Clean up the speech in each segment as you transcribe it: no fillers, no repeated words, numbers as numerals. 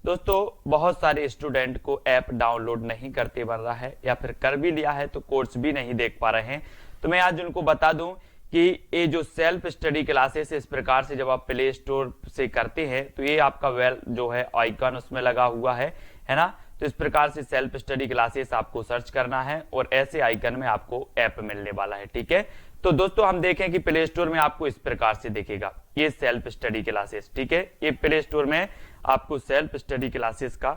दोस्तों बहुत सारे स्टूडेंट को ऐप डाउनलोड नहीं करते बन रहा है या फिर कर भी लिया है तो कोर्स भी नहीं देख पा रहे हैं। तो मैं आज उनको बता दूं कि ये जो सेल्फ स्टडी क्लासेस इस प्रकार से जब आप प्ले स्टोर से करते हैं तो ये आपका वेल जो है आइकन उसमें लगा हुआ है ना। तो इस प्रकार से सेल्फ स्टडी क्लासेस आपको सर्च करना है और ऐसे आइकन में आपको ऐप मिलने वाला है। ठीक है, तो दोस्तों हम देखें कि प्ले स्टोर में आपको इस प्रकार से दिखेगा ये सेल्फ स्टडी क्लासेस। ठीक है, ये प्ले स्टोर में आपको सेल्फ स्टडी क्लासेस का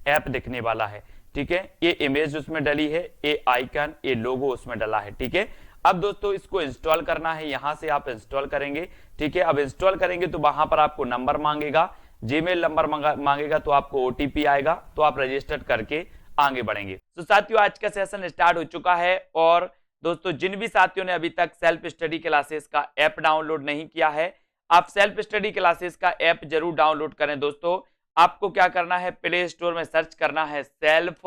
ऐप दिखने वाला है। ठीक है, ये इमेज उसमें डली है, ये आइकन, ये लोगो उसमें डला है। ठीक है, अब दोस्तों इसको इंस्टॉल करना है, यहां से आप इंस्टॉल करेंगे। ठीक है, अब इंस्टॉल करेंगे तो वहां पर आपको नंबर मांगेगा, जीमेल नंबर मांगेगा, तो आपको ओटीपी आएगा, तो आप रजिस्टर करके आगे बढ़ेंगे। तो साथियों आज का सेशन स्टार्ट हो चुका है और दोस्तों जिन भी साथियों ने अभी तक सेल्फ स्टडी क्लासेस का ऐप डाउनलोड नहीं किया है, आप सेल्फ स्टडी क्लासेस का ऐप जरूर डाउनलोड करें। दोस्तों आपको क्या करना है, प्ले स्टोर में सर्च करना है सेल्फ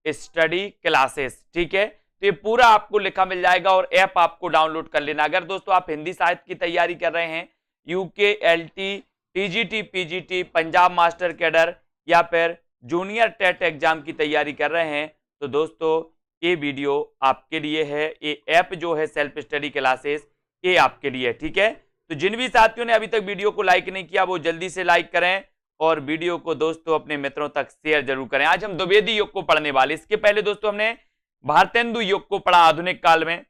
स्टडी क्लासेस। ठीक है, तो ये पूरा आपको लिखा मिल जाएगा और ऐप आपको डाउनलोड कर लेना। अगर दोस्तों आप हिंदी साहित्य की तैयारी कर रहे हैं, UK, LT, TGT, PGT, Punjab master cadre या फिर जूनियर टेट एग्जाम की तैयारी कर रहे हैं, तो दोस्तों ये वीडियो आपके लिए है। ये ऐप जो है सेल्फ स्टडी क्लासेस, ये आपके लिए। ठीक है, तो जिन भी साथियों ने अभी तक वीडियो को लाइक नहीं किया वो जल्दी से लाइक करें और वीडियो को दोस्तों अपने मित्रों तक शेयर जरूर करें। आज हम द्विवेदी योग को पढ़ने वाले, इसके पहले दोस्तों हमने भारतेंदु योग को पढ़ा आधुनिक काल में।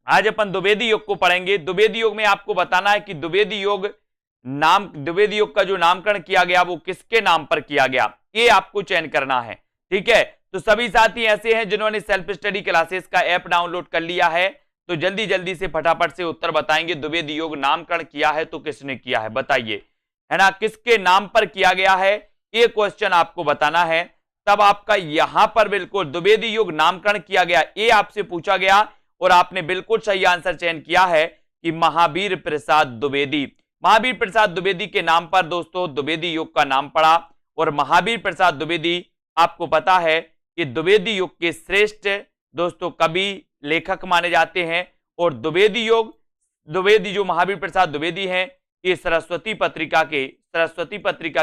आज अपन द्विवेदी योग को पढ़ेंगे। द्विवेदी योग में आपको बताना है कि द्विवेदी योग का जो नामकरण किया गया वो किसके नाम पर किया गया, ये आपको चयन करना है। ठीक है, तो सभी साथी ऐसे हैं जिन्होंने सेल्फ स्टडी क्लासेस का ऐप डाउनलोड कर लिया है, तो जल्दी जल्दी से फटाफट से उत्तर बताएंगे। द्विवेदी योग नामकरण किया है तो किसने किया है बताइए, है ना, किसके नाम पर किया गया है, ये क्वेश्चन आपको बताना है। तब आपका यहां पर बिल्कुल द्विवेदी योग नामकरण किया गया, ये आपसे पूछा गया और आपने बिल्कुल सही आंसर चयन किया है कि महावीर प्रसाद द्विवेदी। महावीर प्रसाद द्विवेदी के नाम पर दोस्तों द्विवेदी योग का नाम पड़ा और महावीर प्रसाद द्विवेदी आपको पता है कि द्विवेदी योग के श्रेष्ठ दोस्तों कवि लेखक माने जाते हैं। और द्विवेदी जो महावीर प्रसाद द्विवेदी हैं, ये सरस्वती पत्रिका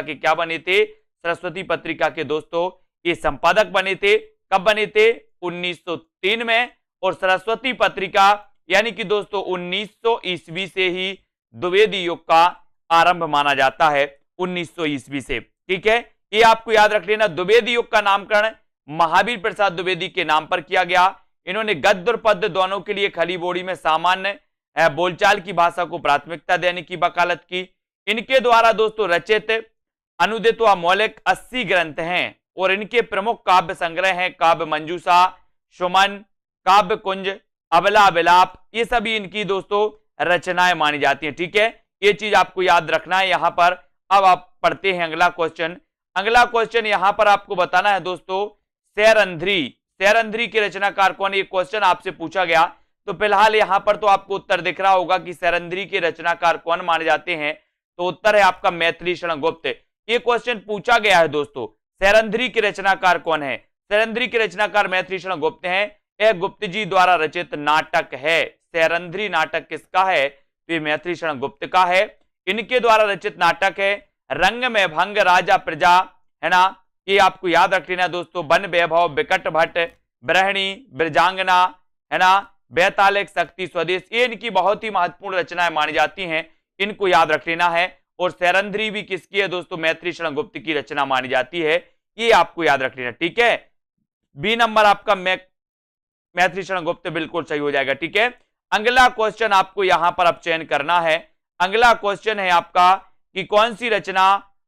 के क्या बने थे, सरस्वती पत्रिका के दोस्तों ये संपादक बने थे। कब बने थे, 1903 में। और सरस्वती पत्रिका यानी कि दोस्तों 1900 ईस्वी से ही द्विवेदी योग का आरंभ माना जाता है, 1900 ईस्वी से। ठीक है, ये आपको याद रख लेना। द्विवेदी योग का नामकरण महावीर प्रसाद द्विवेदी के नाम पर किया गया। इन्होंने गद्य और पद्य दोनों के लिए खली बोली में सामान्य बोलचाल की भाषा को प्राथमिकता देने की वकालत की। इनके द्वारा दोस्तों रचित अनुदित व मौलिक 80 ग्रंथ हैं और इनके प्रमुख काव्य संग्रह हैं काव्य मंजूषा, सुमन, काव्य कुंज, अबला विलाप, ये सभी इनकी दोस्तों रचनाएं मानी जाती हैं। ठीक है, ये चीज आपको याद रखना है यहां पर। अब आप पढ़ते हैं अगला क्वेश्चन। अगला क्वेश्चन यहां पर आपको बताना है दोस्तों सैरंध्री के रचनाकार कौन, ये क्वेश्चन आपसे पूछा गया। तो फिलहाल यहां पर तो आपको उत्तर दिख रहा होगा कि सैरंध्री के रचनाकार कौन माने जाते हैं, तो उत्तर है आपका मैथिली शरण गुप्त। ये क्वेश्चन पूछा गया है दोस्तों, सैरंध्री के रचनाकार कौन है। सैरंध्री के रचनाकार मैथिली शरण गुप्त हैं। यह गुप्त जी द्वारा रचित नाटक है। सैरंध्री नाटक किसका है, तो ये मैथिली शरण गुप्त का है। इनके द्वारा रचित नाटक है रंग में भंग, राजा प्रजा, है ना, ये आपको याद रख लेना दोस्तों। वन वैभव, विकट भट्ट, ब्रहणी, ब्रजांगना, है ना, बैतालिक, शक्ति, स्वदेश, ये इनकी बहुत ही महत्वपूर्ण रचनाएं मानी जाती हैं, इनको याद रख लेना है। और सैरंध्री भी किसकी है दोस्तों, मैथिली शरण गुप्त की रचना मानी जाती है, ये आपको याद रख लेना। ठीक है, बी नंबर आपका मैथिली शरण गुप्त बिल्कुल सही हो जाएगा। ठीक है, अगला क्वेश्चन आपको यहां पर अब चयन करना है। अगला क्वेश्चन है आपका कि कौन सी रचना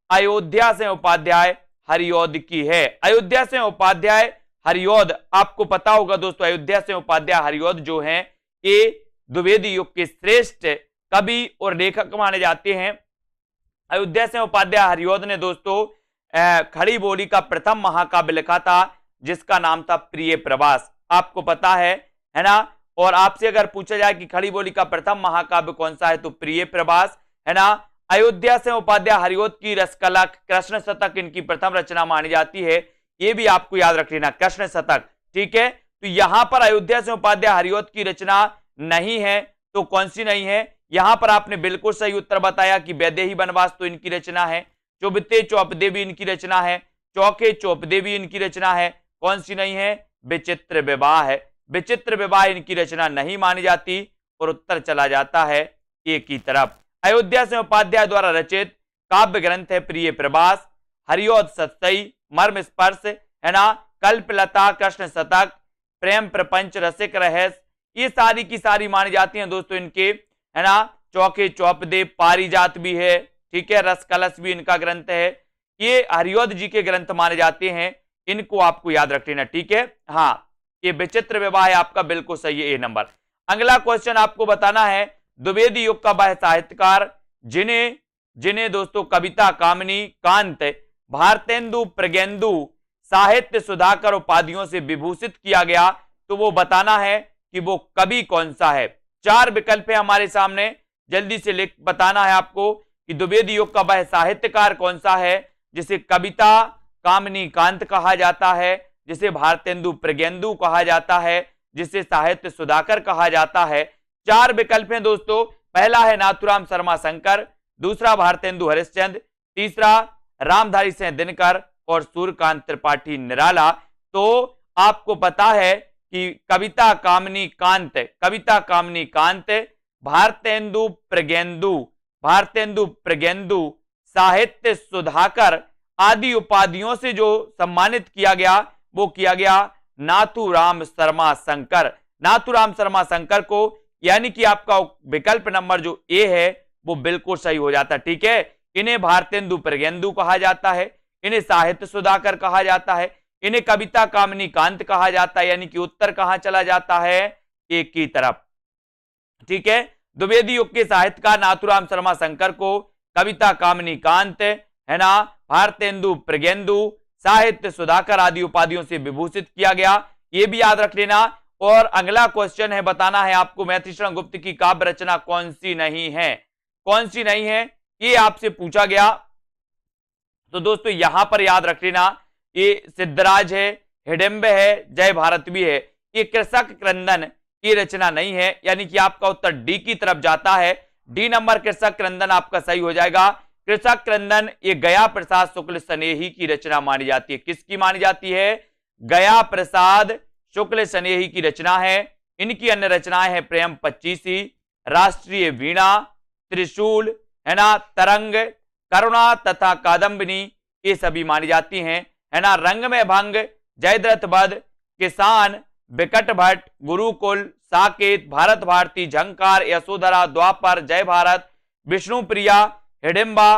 अयोध्या से उपाध्याय हरिऔध की है। अयोध्या से उपाध्याय हरिऔध आपको पता होगा दोस्तों, अयोध्या से उपाध्याय हरिऔध जो हैं ये द्विवेदी युग के श्रेष्ठ कवि और लेखक माने जाते हैं। अयोध्या से उपाध्याय हरिऔध ने दोस्तों खड़ी बोली का प्रथम महाकाव्य लिखा था जिसका नाम था प्रिय प्रवास, आपको पता है ना। और आपसे अगर पूछा जाए कि खड़ी बोली का प्रथम महाकाव्य कौन सा है, तो प्रिय प्रवास, है ना। अयोध्या से उपाध्याय हरिऔध की रसकला कृष्ण शतक इनकी प्रथम रचना मानी जाती है, ये भी आपको याद रख लेना, कृष्ण शतक। ठीक है, तो यहां पर अयोध्या से उपाध्याय हरिऔध की रचना नहीं है, तो कौन सी नहीं है, यहां पर आपने बिल्कुल सही उत्तर बताया कि वैदेही वनवास तो इनकी रचना है। चुभते चौपदे भी इनकी रचना है, चौके चौपदे भी इनकी रचना है। कौन सी नहीं है? विचित्र विवाह है। विचित्र विवाह इनकी रचना नहीं मानी जाती और उत्तर चला जाता है ए की तरफ। अयोध्या सिंह उपाध्याय द्वारा रचित काव्य ग्रंथ है प्रिय प्रवास, हरिओद सत्सई, मर्म स्पर्श, है ना, कल्पलता, कृष्ण शतक, प्रेम प्रपंच, रसिक रहस्य, ये सारी की सारी मानी जाती हैं दोस्तों इनके, है ना। चौके चौपदे, पारिजात भी है, ठीक है, रस कलश भी इनका ग्रंथ है। ये हरिओद जी के ग्रंथ माने जाते हैं, इनको आपको याद रख लेना, ठीक है। हाँ, ये विचित्र विवाह है आपका, बिल्कुल सही है, ए नंबर। अगला क्वेश्चन आपको बताना है, द्विवेदी युग का वह साहित्यकार जिन्हें दोस्तों कविता, कामिनी, कांत, भारतेंदु, प्रज्ञेंदु, साहित्य सुधाकर उपाधियों से विभूषित किया गया, तो वो बताना है कि वो कवि कौन सा है। 4 विकल्प है हमारे सामने, जल्दी से लिख बताना है आपको कि द्विवेदी युग का वह साहित्यकार कौन सा है जिसे कविता, कामिनी, कांत कहा जाता है, जिसे भारतेंदु, प्रज्ञेंदु कहा जाता है, जिसे साहित्य सुधाकर कहा जाता है। 4 विकल्प हैं दोस्तों। पहला है नाथुराम शर्मा शंकर, दूसरा भारतेंदु हरिश्चंद्र, तीसरा रामधारी सिंह दिनकर और सूर्यकांत त्रिपाठी निराला। तो आपको पता है कि कविता, कामिनी, कांत, भारतेंदु प्रज्ञेंदु, साहित्य सुधाकर आदि उपाधियों से जो सम्मानित किया गया वो किया गया नाथुराम शर्मा शंकर। नाथुराम शर्मा शंकर को, यानी कि आपका विकल्प नंबर जो ए है वो बिल्कुल सही हो जाता है, ठीक है। इन्हें भारतेंदु प्रज्ञेंदु कहा जाता है, इन्हें साहित्य सुधाकर कहा जाता है, इन्हें कविता, कामिनी, कांत कहा जाता है, यानी कि उत्तर कहां चला जाता है? एक की तरफ, ठीक है। द्विवेदी युग के साहित्यकार नाथुराम शर्मा शंकर को कविता, कामिनी, कांत, है ना, भारतेंदु प्रज्ञेंदु, साहित्य सुधाकर आदि उपाधियों से विभूषित किया गया, ये भी याद रख लेना। और अगला क्वेश्चन है, बताना है आपको मैथिलीशरण गुप्त की काव्य रचना कौन सी नहीं है, कौन सी नहीं है, ये आपसे पूछा गया। तो दोस्तों यहां पर याद रख लेना, ये सिद्धराज है, हिडिंब है, जय भारत भी है, ये कृषक क्रंदन की रचना नहीं है, यानी कि आपका उत्तर डी की तरफ जाता है। डी नंबर कृषक क्रंदन आपका सही हो जाएगा। कृषक क्रंदन ये गया प्रसाद शुक्ल स्नेही की रचना मानी जाती है। किसकी मानी जाती है? गया प्रसाद शुक्ल स्नेही की रचना है। इनकी अन्य रचनाएं हैं प्रेम पच्चीसी, राष्ट्रीय वीणा, त्रिशूल, है ना, तरंग, करुणा तथा कादम्बिनी, ये सभी मानी जाती हैं, है ना। रंग में भंग, जयद्रथ वध, किसान, विकट भट्ट, गुरुकुल, साकेत, भारत भारती, झंकार, यशोधरा, द्वापर, जय भारत, विष्णुप्रिया, हिडिंबा,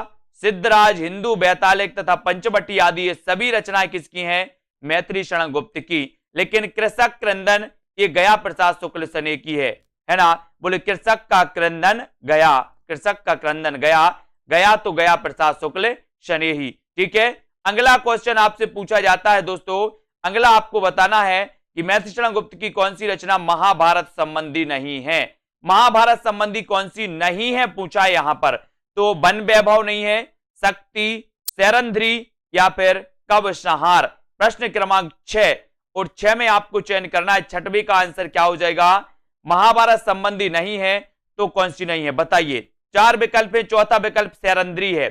सिद्धराज, हिंदू, बैतालिक तथा पंचवटी आदि ये सभी रचनाएं किसकी हैं? मैथिलीशरण गुप्त की। लेकिन कृषक क्रंदन ये गया प्रसाद शुक्ल स्नेही की है ना। बोले कृषक का क्रंदन गया, कृषक का क्रंदन गया, गया तो गया प्रसाद शुक्ल स्नेही, ठीक है। अगला क्वेश्चन आपसे पूछा जाता है दोस्तों, अगला आपको बताना है कि मैथिलीशरण गुप्त की कौन सी रचना महाभारत संबंधी नहीं है। महाभारत संबंधी कौन सी नहीं है पूछा है यहां पर। तो वन वैभव नहीं है, शक्ति, सैरंध्री या फिर कव संहार। प्रश्न क्रमांक 6 और 6 में आपको चयन करना है, छठवीं का आंसर क्या हो जाएगा? महाभारत संबंधी नहीं है तो कौन सी नहीं है बताइए। 4 विकल्प है, चौथा विकल्प सैरंध्री है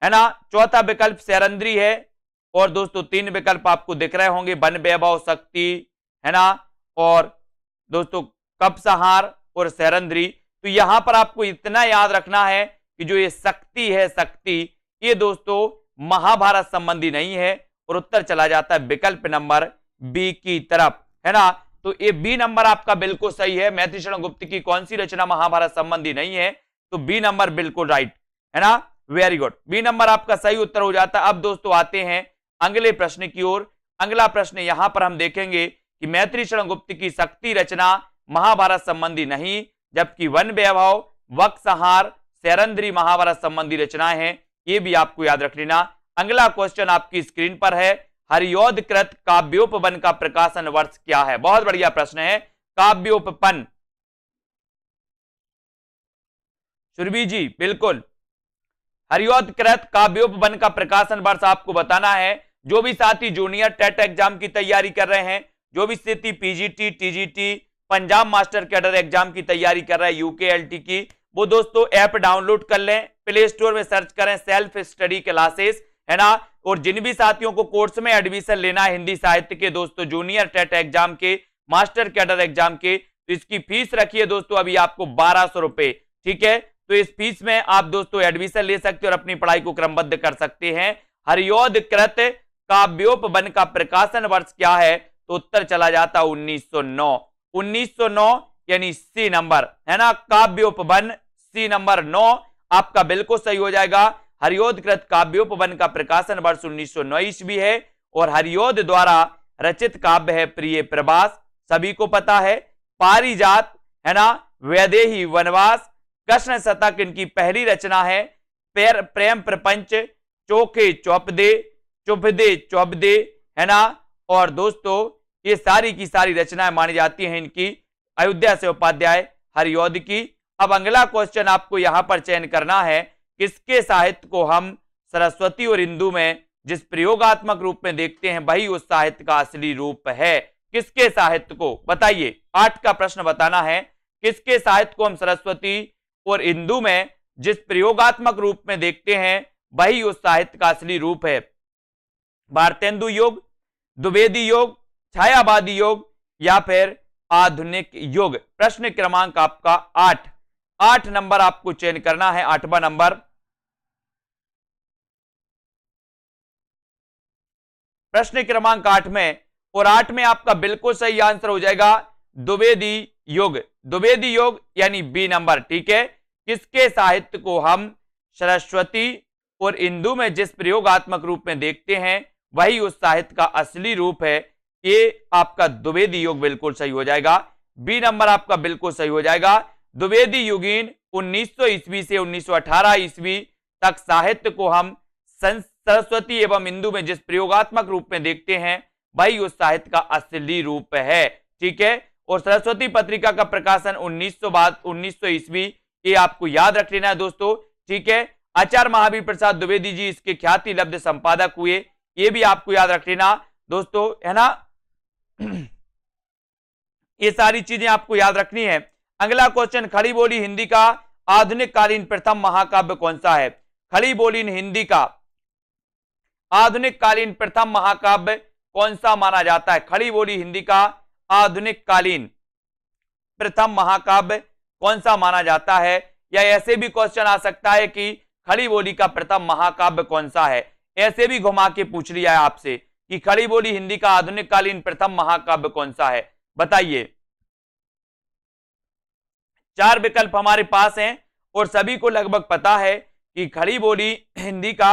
ना, चौथा विकल्प सैरंध्री है। और दोस्तों 3 विकल्प आपको दिख रहे होंगे, वन वैभव, शक्ति, है ना, और दोस्तों कप संहार और सैरंध्री। तो यहां पर आपको इतना याद रखना है कि जो ये शक्ति है, शक्ति, ये दोस्तों महाभारत संबंधी नहीं है और उत्तर चला जाता है विकल्प नंबर बी की तरफ, है ना। तो ये बी नंबर आपका बिल्कुल सही है। मैथिलीशरण गुप्त की कौन सी रचना महाभारत संबंधी नहीं है? तो बी नंबर बिल्कुल राइट, है ना, वेरी गुड, बी नंबर आपका सही उत्तर हो जाता है। अब दोस्तों आते हैं अगले प्रश्न की ओर। अगला प्रश्न यहां पर हम देखेंगे कि मैथिलीशरण गुप्त की शक्ति रचना महाभारत संबंधी नहीं, जबकि वन वैभव, वक संहार, सैरंध्री महाभारत संबंधी रचनाएं हैं, ये भी आपको याद रख लेना। अगला क्वेश्चन आपकी स्क्रीन पर है, हरिओदकृत काव्योपवन का प्रकाशन वर्ष क्या है? बहुत बढ़िया प्रश्न है, काव्योपवन। सुरभि जी बिल्कुल, हरिओदकृत काव्योपवन का प्रकाशन वर्ष आपको बताना है। जो भी साथी जूनियर टेट एग्जाम की तैयारी कर रहे हैं, जो भी स्थिति PGT, TGT, Punjab master cadre exam की तैयारी कर रहा है, यूकेएलटी की, वो दोस्तों ऐप डाउनलोड कर लें, प्ले स्टोर में सर्च करें सेल्फ स्टडी क्लासेस, है ना। और जिन भी साथियों को कोर्स में एडमिशन लेना है हिंदी साहित्य के दोस्तों, जूनियर टेट एग्जाम के, मास्टर कैडर एग्जाम के, तो इसकी फीस रखिए दोस्तों अभी आपको 1200 रुपए, ठीक है। तो इस फीस में आप दोस्तों एडमिशन ले सकते हैं और अपनी पढ़ाई को क्रमबद्ध कर सकते हैं। हरियोध कृत काव्योपवन का प्रकाशन वर्ष क्या है, तो उत्तर चला जाता 1909। 1909 यानी सी नंबर, है ना। काव्योपवन सी नंबर 9 आपका बिल्कुल सही हो जाएगा। हरियोध कृत काव्योपवन का प्रकाशन वर्ष 1909 ईस्वी है और हरियोध द्वारा रचित काव्य है प्रिय प्रवास, सभी को पता है। पारिजात, है ना, वैदेही वनवास, कृष्ण शतक इनकी पहली रचना है। प्रेम प्रपंच, चोखे चौपदे, चुभदे चौबदे, है ना। और दोस्तों ये सारी की सारी रचनाएं मानी जाती हैं इनकी अयोध्या से उपाध्याय हरियोध की। अब अगला क्वेश्चन आपको यहां पर चयन करना है, किसके साहित्य को हम सरस्वती और इंदु में जिस प्रयोगात्मक रूप में देखते हैं वही उस साहित्य का असली रूप है। किसके साहित्य को बताइए, 8 का प्रश्न बताना है। किसके साहित्य को हम सरस्वती और इंदु में जिस प्रयोगात्मक रूप में देखते हैं वही उस साहित्य का असली रूप है। भारतेंदु युग, द्विवेदी युग, छायावादी युग या फिर आधुनिक युग। प्रश्न क्रमांक आपका 8 नंबर आपको चयन करना है, 8वां नंबर। प्रश्न क्रमांक 8 में, और 8 में आपका बिल्कुल सही आंसर हो जाएगा द्विवेदी युग। द्विवेदी युग यानी बी नंबर, ठीक है। किसके साहित्य को हम सरस्वती और इंदु में जिस प्रयोगात्मक रूप में देखते हैं वही उस साहित्य का असली रूप है, ये आपका द्विवेदी युग बिल्कुल सही हो जाएगा। बी नंबर आपका बिल्कुल सही हो जाएगा। द्विवेदी युगीन 1900 ईस्वी से 1918 ईस्वी तक साहित्य को हम सरस्वती एवं इंदु में जिस प्रयोगात्मक रूप में देखते हैं वही उस साहित्य का असली रूप है, ठीक है। और सरस्वती पत्रिका का प्रकाशन 1900 ईस्वी, ये आपको याद रख लेना है दोस्तों, ठीक है। आचार्य महावीर प्रसाद द्विवेदी जी इसके ख्याति लब्ध संपादक हुए, ये भी आपको याद रख लेना दोस्तों, है ना। ये सारी चीजें आपको याद रखनी है। अगला क्वेश्चन, खड़ी बोली हिंदी का आधुनिक कालीन प्रथम महाकाव्य कौन सा है। खड़ी बोली हिंदी का आधुनिक कालीन प्रथम महाकाव्य कौन सा माना जाता है। खड़ी बोली हिंदी का आधुनिक कालीन प्रथम महाकाव्य कौन सा माना जाता है, या ऐसे भी क्वेश्चन आ सकता है कि खड़ी बोली का प्रथम महाकाव्य कौन सा है। ऐसे भी घुमा के पूछ लिया है आपसे कि खड़ी बोली हिंदी का आधुनिक कालीन प्रथम महाकाव्य कौन सा है, बताइए। 4 विकल्प हमारे पास हैं और सभी को लगभग पता है कि खड़ी बोली हिंदी का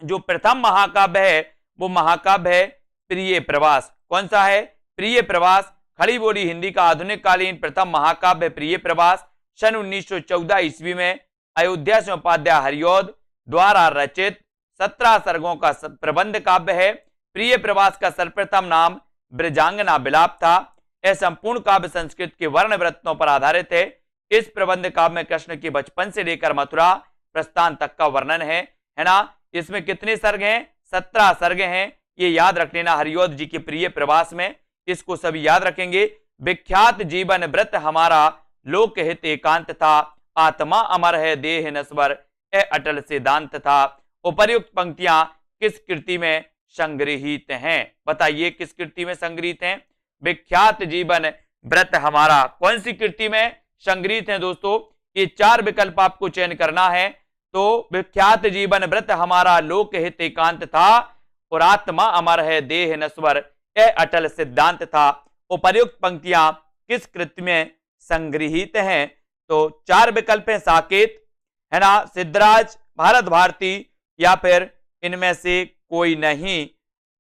जो प्रथम महाकाव्य है वो महाकाव्य है प्रिय प्रवास। कौन सा है, प्रिय प्रवास। खड़ी बोली हिंदी का आधुनिक कालीन प्रथम महाकाव्य प्रिय प्रवास, सन 1914 ईस्वी में अयोध्या से उपाध्याय हरियोध द्वारा रचित 17 सर्गों का प्रबंध काव्य है। प्रिय प्रवास का सर्वप्रथम नाम ब्रजांगना विलाप था। यह संपूर्ण काव्य संस्कृत के वर्ण वृत्तों पर आधारित है। इस प्रबंध काव्य में कृष्ण के बचपन से लेकर मथुरा प्रस्थान तक का वर्णन है ना। इसमें कितने सर्ग हैं, 17 सर्ग हैं, ये याद रख लेना हरियोध जी के प्रिय प्रवास में, इसको सभी याद रखेंगे। विख्यात जीवन व्रत हमारा लोक हित एकांत था, आत्मा अमर है देह नश्वर ए अटल सिद्धांत था। उपर्युक्त पंक्तियां किस कृति में संग्रहित हैं, बताइए किस कृति में संग्रहित हैं। विख्यात जीवन व्रत हमारा कौन सी कृति में संग्रहित है दोस्तों, ये 4 विकल्प आपको चयन करना है। तो विख्यात जीवन व्रत हमारा लोक हित एकांत था और आत्मा अमर है देह नश्वर ए अटल सिद्धांत था। उपर्युक्त पंक्तियां किस कृति में संग्रहित हैं, तो 4 विकल्प हैं, साकेत, है ना, सिद्धराज, भारत भारती या फिर इनमें से कोई नहीं।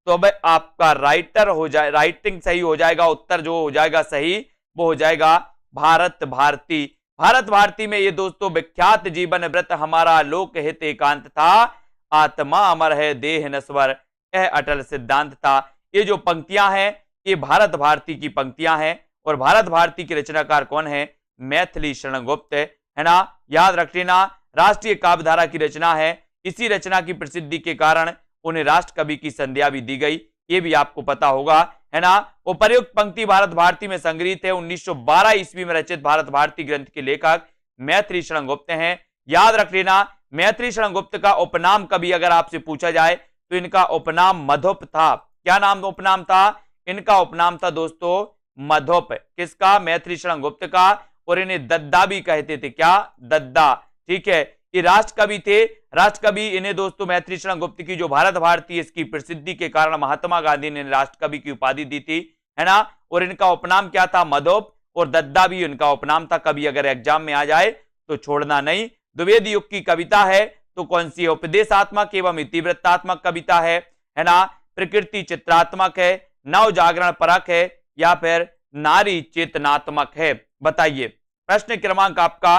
तो अब आपका राइटिंग सही हो जाएगा, उत्तर जो हो जाएगा सही वो हो जाएगा भारत भारती। भारत भारती में ये दोस्तों विख्यात जीवन व्रत हमारा लोक हित एकांत था, आत्मा अमर है देह नश्वर यह अटल सिद्धांत था। ये जो पंक्तियां हैं ये भारत भारती की पंक्तियां हैं और भारत भारती के रचनाकार कौन है, मैथिली शरण गुप्त, है ना, याद रख लेना। राष्ट्रीय काव्यधारा की रचना है, इसी रचना की प्रसिद्धि के कारण उन्हें राष्ट्र कवि की संज्ञा भी दी गई, ये भी आपको पता होगा। है ना। उपर्युक्त पंक्ति भारत भारती में संग्रहित है। 1912 ईस्वी में रचित भारत भारती ग्रंथ के लेखक मैथिली शरण गुप्त हैं। याद रख लेना, मैथिली शरण गुप्त का उपनाम कभी अगर आपसे पूछा जाए तो इनका उपनाम मधुप था। क्या नाम उपनाम था? इनका उपनाम था दोस्तों मधुप। किसका? मैथिली शरण गुप्त का। और इन्हें दद्दा भी कहते थे। क्या? दद्दा। ठीक है, ये राष्ट्रकवि थे। राष्ट्रकवि इन्हें दोस्तों मैथिली शरण गुप्त की जो भारत भारती इसकी प्रसिद्धि के कारण महात्मा गांधी ने राष्ट्रकवि की उपाधि दी थी, है ना। और इनका उपनाम क्या था? मधुप। और दद्दा भी इनका उपनाम था। कभी अगर एग्जाम में आ जाए तो छोड़ना नहीं। द्विवेदी युग की कविता है तो कौन सी है? उपदेशात्मक एवं इतिवृत्तात्मक कविता है ना। प्रकृति चित्रात्मक है, नव जागरण परक है, या फिर नारी चेतनात्मक है? बताइए। प्रश्न क्रमांक आपका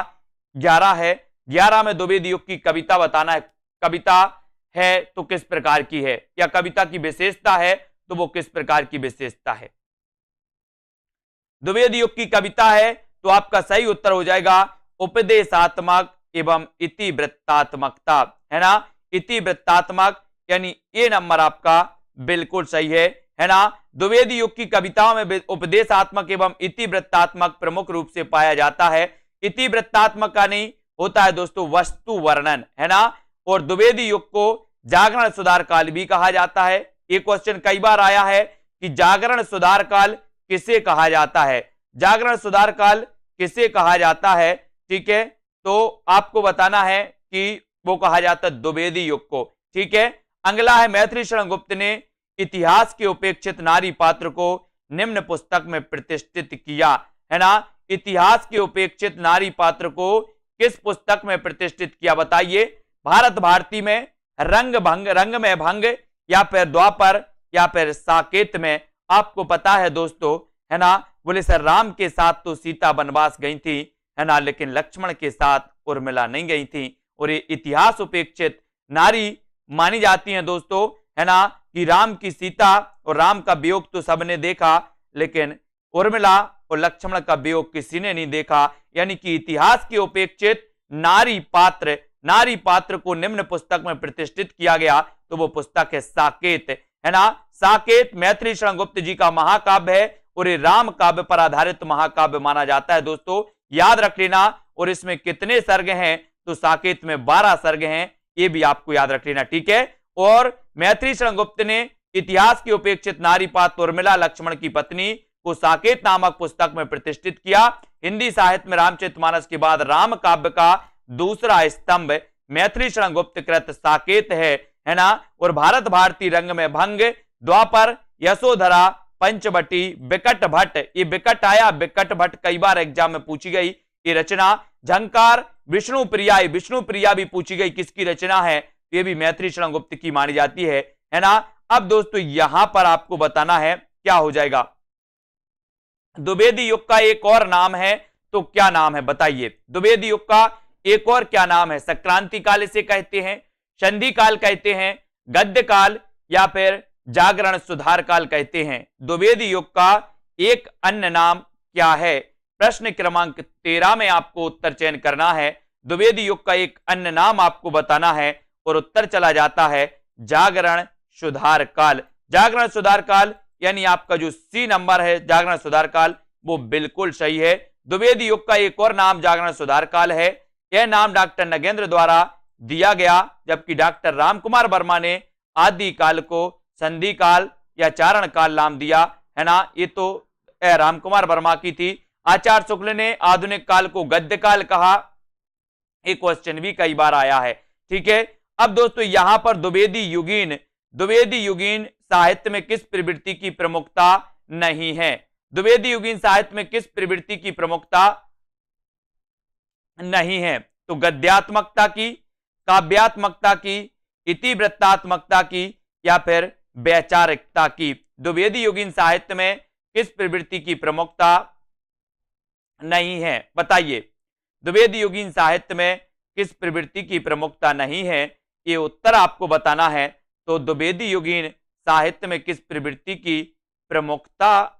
11 है। 11 में द्विवेदी युग की कविता बताना है। कविता है तो किस प्रकार की है, या कविता की विशेषता है तो वो किस प्रकार की विशेषता है? द्विवेदी युग की कविता है तो आपका सही उत्तर हो जाएगा उपदेशात्मक एवं इतिवृत्तात्मकता, है ना। इतिवृत्तात्मक यानी ए नंबर आपका बिल्कुल सही है ना। द्विवेदी युग की कविताओं में उपदेशात्मक एवं इतिवृत्तात्मक प्रमुख रूप से पाया जाता है। इतिवृत्तात्मक का नहीं होता है दोस्तों वस्तु वर्णन, है ना। और द्विवेदी युग को जागरण सुधार काल भी कहा जाता है। ये क्वेश्चन कई बार आया है कि जागरण सुधार काल किसे कहा जाता है? जागरण सुधार काल किसे कहा जाता है? ठीक है, तो आपको बताना है कि वो कहा जाता है द्विवेदी युग को। ठीक है, अगला है मैथिली शरण गुप्त ने इतिहास के उपेक्षित नारी पात्र को निम्न पुस्तक में प्रतिष्ठित किया, है ना। इतिहास के उपेक्षित नारी पात्र को किस पुस्तक में प्रतिष्ठित किया? बताइए। भारत भारती में, रंग में भंग, या फिर द्वापर, या फिर साकेत में? आपको पता है दोस्तों, है ना, बोले सर राम के साथ तो सीता वनवास गई थी, है ना, लेकिन लक्ष्मण के साथ उर्मिला नहीं गई थी। और ये इतिहास उपेक्षित नारी मानी जाती हैं दोस्तों, है ना, कि राम की सीता और राम का वियोग तो सबने देखा, लेकिन उर्मिला और लक्ष्मण का वियोग किसी ने नहीं देखा। यानी कि इतिहास के उपेक्षित नारी पात्र को निम्न पुस्तक में प्रतिष्ठित किया गया, तो वो पुस्तक है साकेत, है ना। साकेत मैथिली शरण गुप्त जी का महाकाव्य है और ये राम काव्य पर आधारित महाकाव्य माना जाता है दोस्तों, याद रख लेना। और इसमें कितने सर्ग हैं? तो साकेत में 12 सर्ग हैं, ये भी आपको याद रख लेना। ठीक है, और मैथिली शरण गुप्त ने इतिहास की उपेक्षित नारी पात्र उर्मिला लक्ष्मण की पत्नी को साकेत नामक पुस्तक में प्रतिष्ठित किया। हिंदी साहित्य में रामचरितमानस के बाद राम काव्य का दूसरा स्तंभ मैथिली शरण गुप्त कृत साकेत है ना। और भारत भारती, रंग में भंग, द्वापर, यशोधरा, पंचवटी, बिकट भट्ट, ये बिकट आया, बिकट भट्ट कई बार एग्जाम में पूछी गई ये रचना। झंकार, विष्णु प्रिया भी पूछी गई, किसकी रचना है? ये भी मैथिली शरण गुप्त की मानी जाती है ना। अब दोस्तों यहां पर आपको बताना है क्या हो जाएगा। द्विवेदी युग का एक और नाम है, तो क्या नाम है? बताइए। द्विवेदी युग का एक और क्या नाम है? संक्रांति काल इसे कहते हैं, संधि काल कहते हैं, गद्य काल, या फिर जागरण सुधार काल कहते हैं। द्विवेदी युग का एक अन्य नाम क्या है? प्रश्न क्रमांक 13 में आपको उत्तर चयन करना है। द्विवेदी युग का एक अन्य नाम आपको बताना है और उत्तर चला जाता है जागरण सुधार काल। जागरण सुधार काल यानी आपका जो सी नंबर है जागरण सुधार काल, वो बिल्कुल सही है। द्विवेदी युग का एक और नाम जागरण सुधार काल है। यह नाम डॉक्टर नगेंद्र द्वारा दिया गया, जबकि डॉक्टर रामकुमार वर्मा ने आदि काल को संधि काल या चारण काल नाम दिया, है ना। ये तो रामकुमार वर्मा की थी। आचार्य शुक्ल ने आधुनिक काल को गद्य काल कहा। एक क्वेश्चन भी कई बार आया है। ठीक है, अब दोस्तों यहां पर द्विवेदी युगीन साहित्य में किस प्रवृत्ति की प्रमुखता नहीं है? द्विवेदी युगीन साहित्य में किस प्रवृत्ति की प्रमुखता नहीं है? तो गद्यात्मकता की, काव्यात्मकता की, इतिवृत्तात्मकता की, या फिर वैचारिकता की? द्विवेदी युगीन साहित्य में किस प्रवृत्ति की प्रमुखता नहीं है? बताइए। द्विवेदी युगीन साहित्य में किस प्रवृत्ति की प्रमुखता नहीं है, ये उत्तर आपको बताना है। तो द्विवेदी युगीन साहित्य में किस प्रवृत्ति की प्रमुखता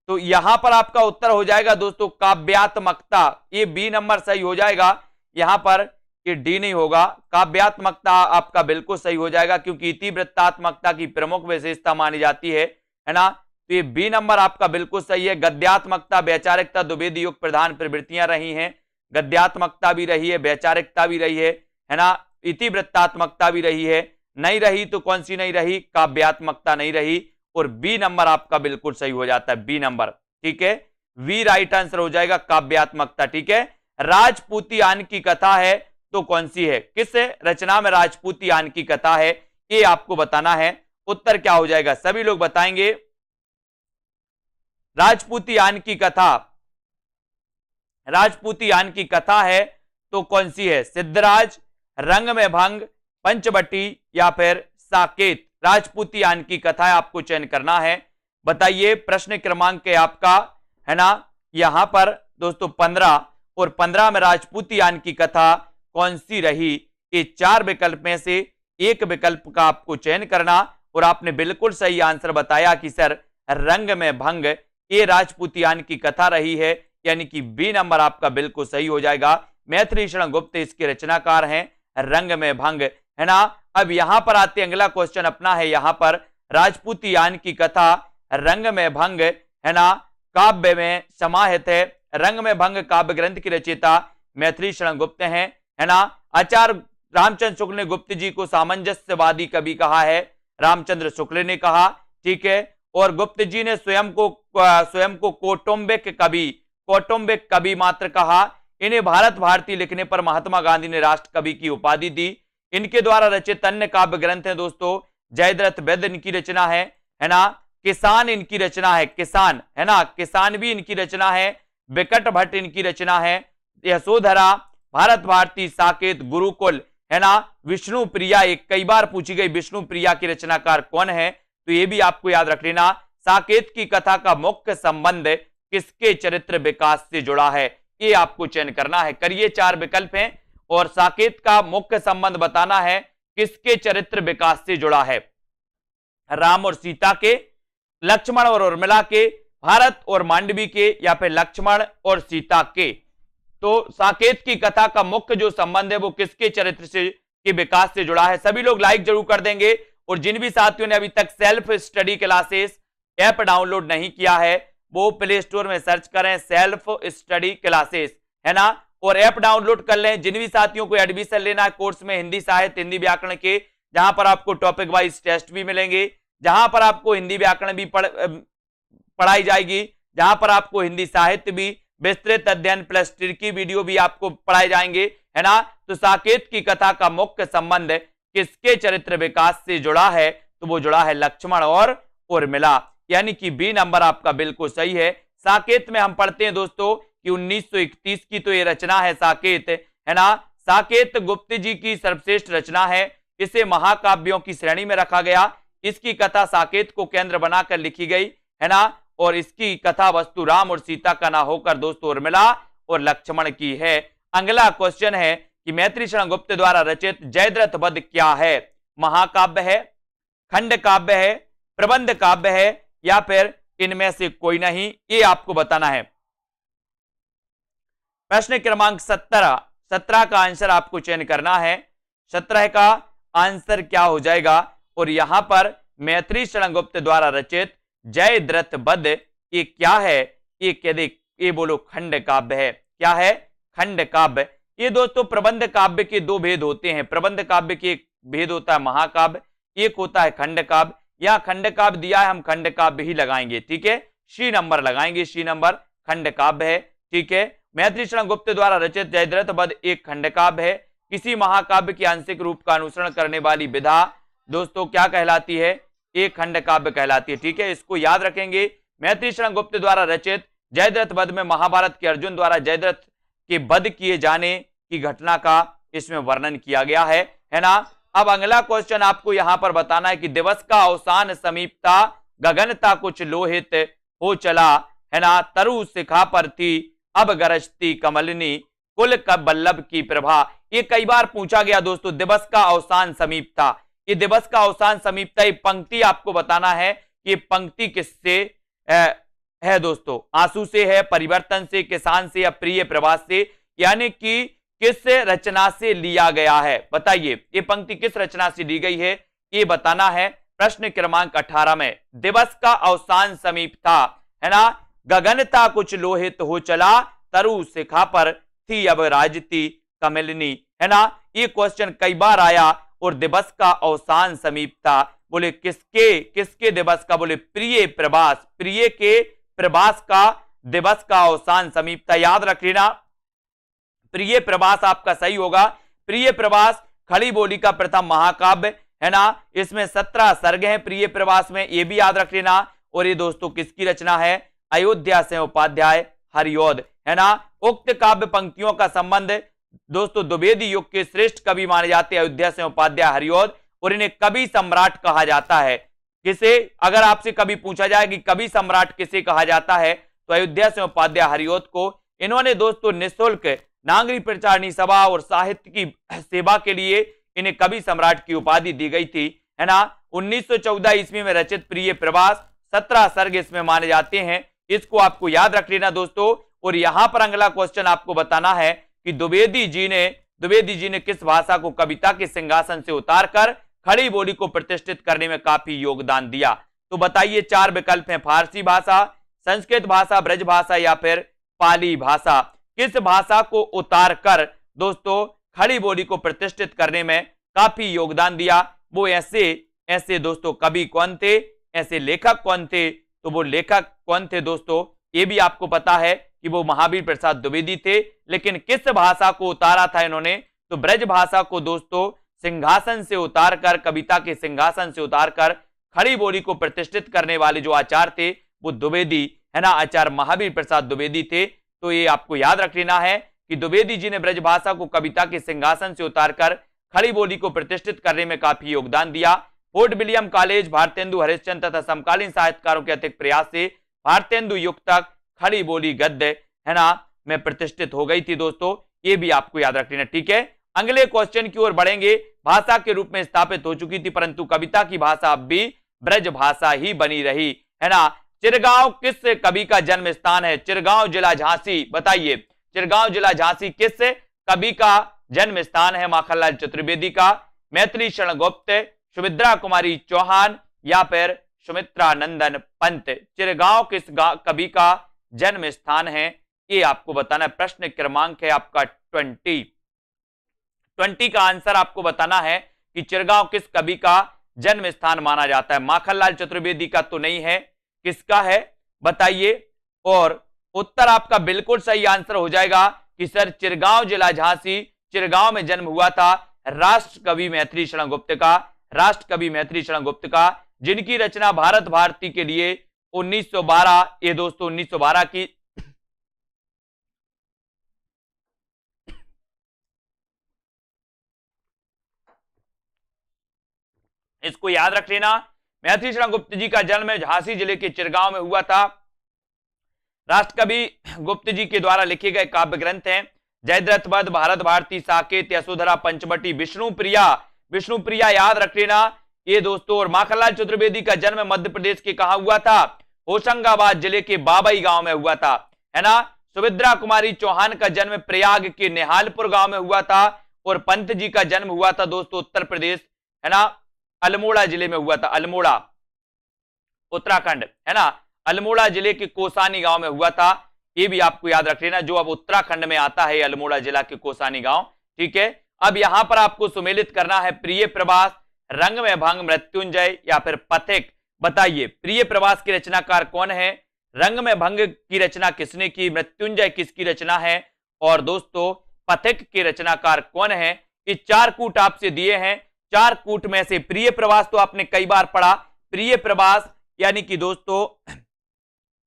तो यहां पर आपका उत्तर हो जाएगा दोस्तों काव्यात्मकता। ये बी नंबर सही हो जाएगा। यहां पर ये डी नहीं होगा। काव्यात्मकता आपका बिल्कुल सही हो जाएगा, क्योंकि इतिवृत्तात्मकता की प्रमुख विशेषता मानी जाती है ना। तो ये बी नंबर आपका बिल्कुल सही है। गद्यात्मकता, वैचारिकता द्विवेदी युग प्रधान प्रवृत्तियां रही हैं। गद्यात्मकता भी रही है, वैचारिकता भी रही है ना, इतिवृत्तात्मकता भी रही है। नहीं रही तो कौन सी नहीं रही? काव्यात्मकता नहीं रही। और बी नंबर आपका बिल्कुल सही हो जाता है, बी नंबर। ठीक है, वी राइट आंसर हो जाएगा, काव्यात्मकता। ठीक है, राजपूतियान की कथा है तो कौन सी है? किस रचना में राजपूतियान की कथा है, ये आपको बताना है। उत्तर क्या हो जाएगा? सभी लोग बताएंगे। राजपूतियान की कथा, राजपूतियान की कथा है तो कौन सी है? सिद्धराज, रंग में भंग, पंचवटी या फिर साकेत? राजपूतियान की कथा है, आपको चयन करना है। बताइए, प्रश्न क्रमांक है आपका, है ना, यहां पर दोस्तों 15, और 15 में राजपूतियान की कथा कौन सी रही? ये 4 विकल्प में से एक विकल्प का आपको चयन करना। और आपने बिल्कुल सही आंसर बताया कि सर रंग में भंग ये राजपूतियान की कथा रही है, यानी कि बी नंबर आपका बिल्कुल सही हो जाएगा। मैथिली शरण गुप्त इसके रचनाकार हैं, रंग में भंग, है ना। अब यहां पर आते अगला क्वेश्चन अपना है, यहां पर राजपूतियान की कथा रंग में भंग, है ना, काव्य में समाहित है। रंग में भंग काव्य ग्रंथ की रचयिता मैथिली शरण गुप्त हैं, है ना। आचार्य रामचंद्र शुक्ल ने गुप्त जी को सामंजस्यवादी कवि कहा है, रामचंद्र शुक्ल ने कहा। ठीक है, और गुप्त जी ने स्वयं को कौटुंबिक कवि मात्र कहा। इन्हें भारत भारती लिखने पर महात्मा गांधी ने राष्ट्र कवि की उपाधि दी। इनके द्वारा रचित अन्य काव्य ग्रंथ हैं दोस्तों, जयद्रथ वैद्य इनकी रचना है ना। किसान इनकी रचना है, किसान, है ना, किसान भी इनकी रचना है। विकट भट्ट इनकी रचना है। यशोधरा, भारत भारती, साकेत, गुरुकुल, है ना। विष्णु प्रिया, एक कई बार पूछी गई विष्णु प्रिया की रचनाकार कौन है, तो ये भी आपको याद रख लेना। साकेत की कथा का मुख्य संबंध किसके चरित्र विकास से जुड़ा है, ये आपको चयन करना है। करिए, 4 विकल्प हैं और साकेत का मुख्य संबंध बताना है किसके चरित्र विकास से जुड़ा है। राम और सीता के, लक्ष्मण और उर्मिला के, भारत और मांडवी के, या फिर लक्ष्मण और सीता के। तो साकेत की कथा का मुख्य जो संबंध है वो किसके चरित्र से के विकास से जुड़ा है। सभी लोग लाइक जरूर कर देंगे। और जिन भी साथियों ने अभी तक self study classes app download नहीं किया है वो प्ले स्टोर में सर्च करें सेल्फ स्टडी क्लासेस, है ना, और ऐप डाउनलोड कर लें। जिन भी साथियों को एडमिशन लेना है कोर्स में हिंदी साहित्य, हिंदी व्याकरण के, जहां पर आपको टॉपिक वाइज टेस्ट भी मिलेंगे, जहां पर आपको हिंदी व्याकरण भी पढ़ाई जाएगी, जहां पर आपको हिंदी साहित्य भी, विस्तृत अध्ययन प्लस की वीडियो भी आपको पढ़ाए जाएंगे, है ना। तो साकेत की कथा का मुख्य संबंध किसके चरित्र विकास से जुड़ा है, तो वो जुड़ा है लक्ष्मण और उर्मिला, यानी कि बी नंबर आपका बिल्कुल सही है। साकेत में हम पढ़ते हैं दोस्तों कि 1931 की तो ये रचना है साकेत, है ना। साकेत गुप्त जी की सर्वश्रेष्ठ रचना है, इसे महाकाव्यों की श्रेणी में रखा गया। इसकी कथा साकेत को केंद्र बनाकर लिखी गई, है ना, और इसकी कथा वस्तु राम और सीता का ना होकर दोस्तों उर्मिला और लक्ष्मण की है। अगला क्वेश्चन है कि मैथिली शरण गुप्त द्वारा रचित जयद्रथ वध क्या है? महाकाव्य है, खंड काव्य है, प्रबंध काव्य है, या फिर इनमें से कोई नहीं, ये आपको बताना है। प्रश्न क्रमांक 17 का आंसर आपको चयन करना है। 17 का आंसर क्या हो जाएगा? और यहां पर मैथिली शरण गुप्त द्वारा रचित जयद्रथ वध ये क्या है? ये कह दे, ये बोलो खंड काव्य है। क्या है? खंड काव्य। ये दोस्तों प्रबंध काव्य के 2 भेद होते हैं। प्रबंध काव्य के एक भेद होता है महाकाव्य, एक होता है खंड काव्य। यहां खंड काव्य दिया है, हम खंड काव्य ही लगाएंगे, ठीक है, सी नंबर लगाएंगे, सी नंबर खंड काव्य है, ठीक है। मैथिली शरण गुप्त द्वारा रचित जयद्रथ वध एक खंड काव्य है। किसी महाकाव्य के आंशिक रूप का अनुसरण करने वाली विधा दोस्तों क्या कहलाती है? एक खंड काव्य कहलाती है, ठीक है, इसको याद रखेंगे। मैथिली शरण गुप्त द्वारा रचित जयद्रथ वध में महाभारत के अर्जुन द्वारा जयद्रथ के वध किए जाने की घटना का इसमें वर्णन किया गया है ना। अब अगला क्वेश्चन आपको यहां पर बताना है कि दिवस का अवसान समीपता, गगनता कुछ लोहित हो चला, है ना, तरु शिखा पर थी अब गरजती कमलिनी, कुल कब वल्लभ की प्रभा। ये कई बार पूछा गया दोस्तों, दिवस का अवसान समीपता। ये दिवस का अवसान समीपता, ये पंक्ति आपको बताना है कि ये पंक्ति किससे है दोस्तों? आंसू से है, परिवर्तन से, किसान से, या प्रिय प्रवास से। यानी कि किस रचना से लिया गया है? बताइए, ये पंक्ति किस रचना से ली गई है, ये बताना है। प्रश्न क्रमांक 18 में दिवस का अवसान समीप था, है ना, गगनता कुछ लोहित हो चला, तरु शिखा पर थी अब राजती कमलिनी, है ना। ये क्वेश्चन कई बार आया। और दिवस का अवसान समीप था, बोले किसके दिवस का? बोले प्रिय प्रभास, प्रिय के प्रभास का दिवस का अवसान समीप था। याद रख लेना, प्रिय प्रभास आपका सही होगा। प्रिय प्रभास खड़ी बोली का प्रथम महाकाव्य, है ना। इसमें 17 सर्ग हैं प्रिय प्रभास में, ये भी याद रख लेना। और ये दोस्तों किसकी रचना है? अयोध्या से उपाध्याय हरिऔध, है ना। उक्त काव्य पंक्तियों का संबंध दोस्तों द्विवेदी युग के श्रेष्ठ कवि माने जाते हैं अयोध्या से उपाध्याय हरिऔध, और इन्हें कवि सम्राट कहा जाता है। किसे, अगर आपसे कभी पूछा जाए कि कवि सम्राट किसे कहा जाता है, तो अयोध्या से उपाध्याय हरिऔध को। इन्होंने दोस्तों निःशुल्क नागरिक प्रचारणी सभा और साहित्य की सेवा के लिए इन्हें कवि सम्राट की उपाधि दी गई थी, है ना। 1914 ईस्वी में रचित प्रिय प्रभास 17 सर्ग इसमें माने जाते हैं। इसको आपको याद रख लेना दोस्तों। और यहां पर अगला क्वेश्चन आपको बताना है कि द्विवेदी जी ने किस भाषा को कविता के सिंहासन से उतारकर खड़ी बोली को प्रतिष्ठित करने में काफी योगदान दिया? तो बताइए, 4 विकल्प हैं, फारसी भाषा, संस्कृत भाषा, ब्रज भाषा या फिर पाली भाषा। किस भाषा को उतारकर दोस्तों खड़ी बोली को प्रतिष्ठित करने में काफी योगदान दिया? वो ऐसे दोस्तों कवि कौन थे, ऐसे लेखक कौन थे? तो वो लेखक कौन थे दोस्तों, ये भी आपको पता है कि वो महावीर प्रसाद द्विवेदी थे। लेकिन किस भाषा को उतारा था इन्होंने? तो ब्रज भाषा को दोस्तों सिंहासन से उतारकर, कविता के सिंहासन से उतारकर खड़ी बोली को प्रतिष्ठित करने वाले जो आचार्य थे वो द्विवेदी, है ना, आचार्य महावीर प्रसाद द्विवेदी थे। तो ये आपको याद रख लेना है कि द्विवेदी जी ने ब्रज भाषा को कविता के सिंहासन से उतारकर खड़ी बोली को प्रतिष्ठित करने में काफी योगदान दिया। Fort William college Bharatendu Harishchandra तथा समकालीन साहित्यकारों के अतिरिक्त प्रयास से भारतेंदु युग तक खड़ी बोली गद्य, है ना, में प्रतिष्ठित हो गई थी दोस्तों। ये भी आपको याद रख लेना, ठीक है। अगले क्वेश्चन की ओर बढ़ेंगे। भाषा के रूप में स्थापित हो चुकी थी परंतु कविता की भाषा अब भी ब्रज भाषा ही बनी रही, है ना। चिरगांव किस कवि का जन्म स्थान है? चिरगांव जिला झांसी, बताइए, चिरगांव जिला झांसी किस कवि का जन्म स्थान है? माखनलाल चतुर्वेदी का, मैथिली शरण गुप्त, सुमित्रा कुमारी चौहान या फिर सुमित्रा नंदन पंत। चिरगांव किस कवि का जन्म स्थान है, ये आपको बताना है। प्रश्न क्रमांक है आपका 20 का आंसर आपको बताना है कि चिरगांव किस कवि का जन्म स्थान माना जाता है। माखनलाल चतुर्वेदी का तो नहीं है, किसका है बताइए। और उत्तर आपका बिल्कुल सही आंसर हो जाएगा कि सर चिरगांव जिला झांसी, चिरगांव में जन्म हुआ था राष्ट्र कवि मैथिली शरण गुप्त का, राष्ट्र कवि मैथिली शरण गुप्त का, जिनकी रचना भारत भारती के लिए 1912, ये दोस्तों 1912 की इसको याद रख लेना। मैथिली शरण गुप्त जी का जन्म झांसी जिले के चिरगांव में हुआ था। राष्ट्र कवि गुप्त जी के द्वारा लिखे गए काव्य ग्रंथ हैं जयद्रथ वध, भारत भारती, साकेत, यशोधरा, पंचवटी, विष्णुप्रिया, विष्णुप्रिया याद रख लेना ये दोस्तों। और माखनलाल चतुर्वेदी का जन्म मध्य प्रदेश के कहा हुआ था? होशंगाबाद जिले के बाबई गांव में हुआ था, है ना। सुमित्रा कुमारी चौहान का जन्म प्रयाग के निहालपुर गांव में हुआ था। और पंत जी का जन्म हुआ था दोस्तों उत्तर प्रदेश, है ना, अल्मोड़ा जिले में हुआ था, अल्मोड़ा उत्तराखंड, है ना, अल्मोड़ा जिले के कोसानी गांव में हुआ था। ये भी आपको याद रख लेना, जो अब उत्तराखंड में आता है अल्मोड़ा जिला के कोसानी गांव, ठीक है। अब यहां पर आपको सुमेलित करना है प्रिय प्रवास, रंग में भंग, मृत्युंजय या फिर पथिक। बताइए प्रिय प्रवास के रचनाकार कौन है, रंग में भंग की रचना किसने की, मृत्युंजय किसकी रचना है, और दोस्तों पथिक के रचनाकार कौन है। ये 4 कूट आपसे दिए हैं। 4 कूट में से प्रिय प्रवास तो आपने कई बार पढ़ा। प्रिय प्रवास यानी कि दोस्तों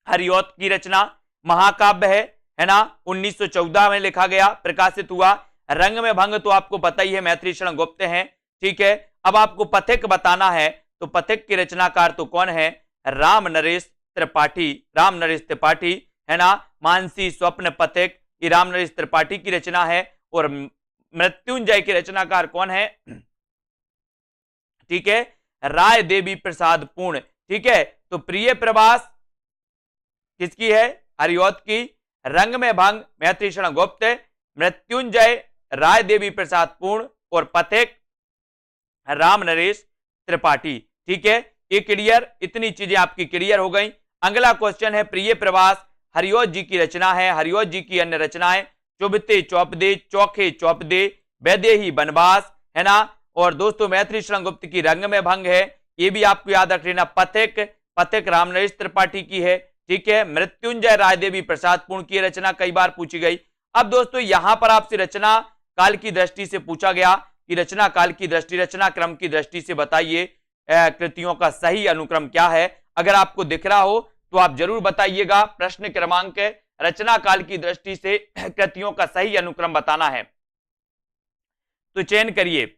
हरिऔध की रचना, महाकाव्य है ना, 1914 में लिखा गया, प्रकाशित हुआ। रंग में भंग तो आपको पता ही है, मैथिली शरण गुप्त हैं, ठीक है। अब आपको पथिक बताना है, तो पथिक के रचनाकार तो कौन है, राम नरेश त्रिपाठी, राम नरेश त्रिपाठी, है ना। मानसी स्वप्न पथिक, ये राम नरेश त्रिपाठी की रचना है। और मृत्युंजय के रचनाकार कौन है, ठीक है, राय देवी प्रसाद पूर्ण, ठीक है। तो प्रिय प्रवास किसकी है, हरिऔध की, रंग में भंग मैथिली शरण गुप्त, मृत्युंजय राय देवी प्रसाद पूर्ण और पथिक राम नरेश त्रिपाठी। ठीक है, ये क्लियर, इतनी चीजें आपकी क्लियर हो गई। अगला क्वेश्चन है प्रिय प्रवास, हरिओत जी की रचना है। हरिओत जी की अन्य रचनाएं चुभते चौपदे, चौखे चौपदे, वैदेही बनवास, है ना। और दोस्तों मैथिली शरण गुप्त की रंग में भंग है, ये भी आपको याद रख लेना। पथिक राम नरेश त्रिपाठी की है। ठीक है, मृत्युंजय राय देवी प्रसाद पूर्ण की रचना कई बार पूछी गई। अब दोस्तों यहां पर आपसे रचना काल की दृष्टि से पूछा गया कि रचना काल की दृष्टि, रचना क्रम की दृष्टि से बताइए कृतियों का सही अनुक्रम क्या है। अगर आपको दिख रहा हो तो आप जरूर बताइएगा। प्रश्न क्रमांक रचना काल की दृष्टि से कृतियों का सही अनुक्रम बताना है तो चयन करिए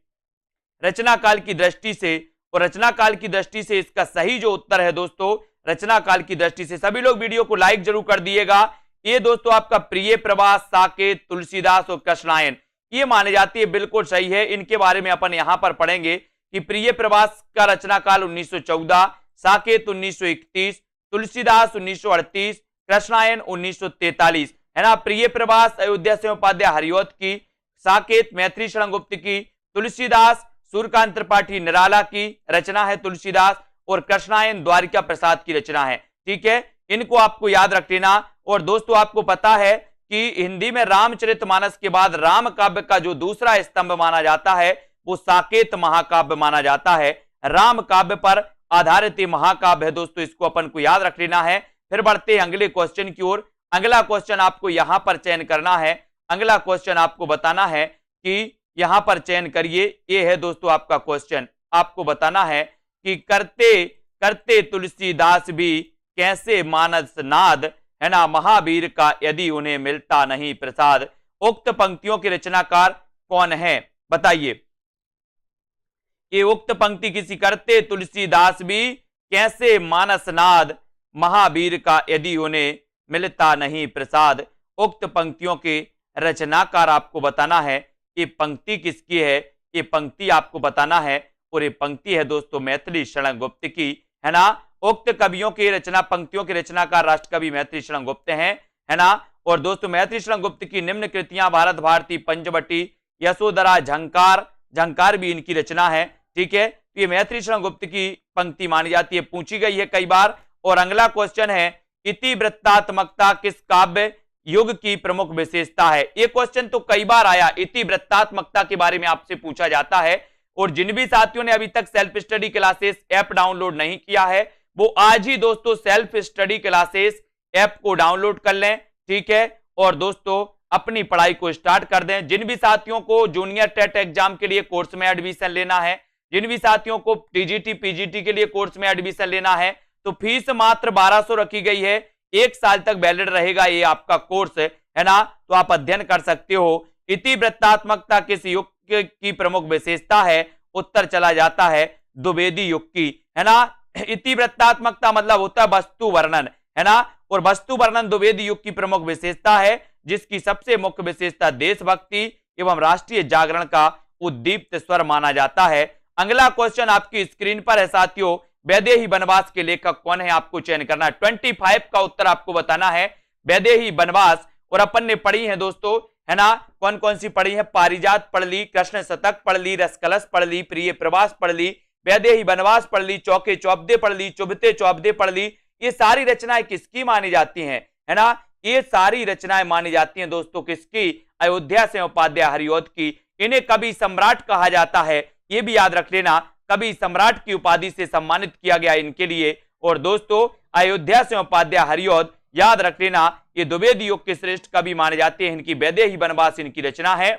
रचना काल की दृष्टि से। और रचना काल की दृष्टि से इसका सही जो उत्तर है दोस्तों, रचना काल की दृष्टि से, सभी लोग वीडियो को लाइक जरूर कर दिएगा। ये दोस्तों आपका प्रिय प्रवास, साकेत, तुलसीदास और कृष्णायन, ये माने जाती है, बिल्कुल सही है। इनके बारे में अपन यहां पर पढ़ेंगे कि प्रिय प्रवास का रचना काल 1914, साकेत 1931, तुलसीदास 1938, कृष्णायन 1943, है ना। प्रिय प्रवास अयोध्या से उपाध्याय हरिओत की, साकेत मैथिली शरण गुप्त की, तुलसीदास सूर्यकांत त्रिपाठी निराला की रचना है तुलसीदास, और कृष्णायन द्वारिका प्रसाद की रचना है। ठीक है, इनको आपको याद रख लेना। और दोस्तों आपको पता है कि हिंदी में रामचरितमानस के बाद राम काव्य का जो दूसरा स्तंभ माना जाता है वो साकेत महाकाव्य माना जाता है। राम काव्य पर आधारित महाकाव्य है दोस्तों, इसको अपन को याद रख लेना है। फिर बढ़ते हैं अगले क्वेश्चन की ओर। अगला क्वेश्चन आपको यहां पर चयन करना है। अगला क्वेश्चन आपको बताना है कि यहां पर चयन करिए। ये है दोस्तों आपका क्वेश्चन, आपको बताना है कि करते करते तुलसीदास भी कैसे मानस नाद, है ना, महावीर का यदि उन्हें मिलता नहीं प्रसाद। उक्त पंक्तियों के रचनाकार कौन है बताइए। ये उक्त पंक्ति किसी, करते तुलसीदास भी कैसे मानस नाद, महावीर का यदि उन्हें मिलता नहीं प्रसाद। उक्त पंक्तियों के रचनाकार आपको बताना है। ये पंक्ति किसकी है, ये पंक्ति आपको बताना है। और ये पंक्ति है दोस्तों मैथिली शरण गुप्त की, है ना। उक्त कवियों की रचना, पंक्तियों के रचनाकार राष्ट्रकवि मैथिली शरण गुप्त हैं, है ना। और दोस्तों मैथिली शरण गुप्त की निम्न कृतियां भारत भारती, पंचवटी, यशोधरा, झंकार, झंकार भी इनकी रचना है। ठीक है, ये मैथिली शरण गुप्त की पंक्ति मानी जाती है, पूछी गई है कई बार। और अगला क्वेश्चन है इतिवृत्तात्मकता किस काव्य युग की प्रमुख विशेषता है। ये क्वेश्चन तो कई बार आया, इतिवृत्तात्मकता के बारे में आपसे पूछा जाता है। और जिन भी साथियों ने अभी तक self study classes app download नहीं किया है वो आज ही दोस्तों सेल्फ स्टडी क्लासेस ऐप को डाउनलोड कर लें। ठीक है, और दोस्तों अपनी पढ़ाई को स्टार्ट कर दें। जिन भी साथियों को जूनियर टेट एग्जाम के लिए कोर्स में एडमिशन लेना है, जिन भी साथियों को टीजीटी पीजीटी के लिए कोर्स में एडमिशन लेना है, तो फीस मात्र 1200 रखी गई है। 1 साल तक वैलिड रहेगा ये आपका कोर्स, है ना। तो आप अध्ययन कर सकते हो। इतिवृत्तात्मकता किस युग की प्रमुख विशेषता है, उत्तर चला जाता है द्विवेदी युग की, है ना। इतिवृत्तात्मकता मतलब होता है वस्तु वर्णन, है ना। और वस्तु वर्णन द्विवेदी युग की प्रमुख विशेषता है, जिसकी सबसे मुख्य विशेषता देशभक्ति एवं राष्ट्रीय जागरण का उद्दीप्त स्वर माना जाता है। अगला क्वेश्चन आपकी स्क्रीन पर है साथियों, वैदेही बनवास के लेखक कौन है, आपको चयन करना है। 25 का उत्तर आपको बताना है, वैदेही बनवास। और अपन ने पढ़ी है दोस्तों, है ना, कौन कौन सी पढ़ी है, पारिजात पढ़ ली, कृष्ण शतक पढ़ ली, रसकलश पढ़ ली, प्रिय प्रवास पढ़ ली, वैदेही बनवास पढ़ ली, चौके चौपदे पढ़ ली, चुभते चौपदे पढ़ ली। ये सारी रचनाएं किसकी मानी जाती हैं, है ना। ये सारी रचनाएं मानी जाती हैं दोस्तों किसकी, अयोध्या से उपाध्याय हरिओत की। इन्हें कवि सम्राट कहा जाता है, ये भी याद रख लेना, कवि सम्राट की उपाधि से सम्मानित किया गया इनके लिए। और दोस्तों अयोध्या से उपाध्याय हरिओत याद रख लेना, ये द्विवेदी युग के श्रेष्ठ कवि माने जाते हैं। इनकी वैदेही बनवास इनकी रचना है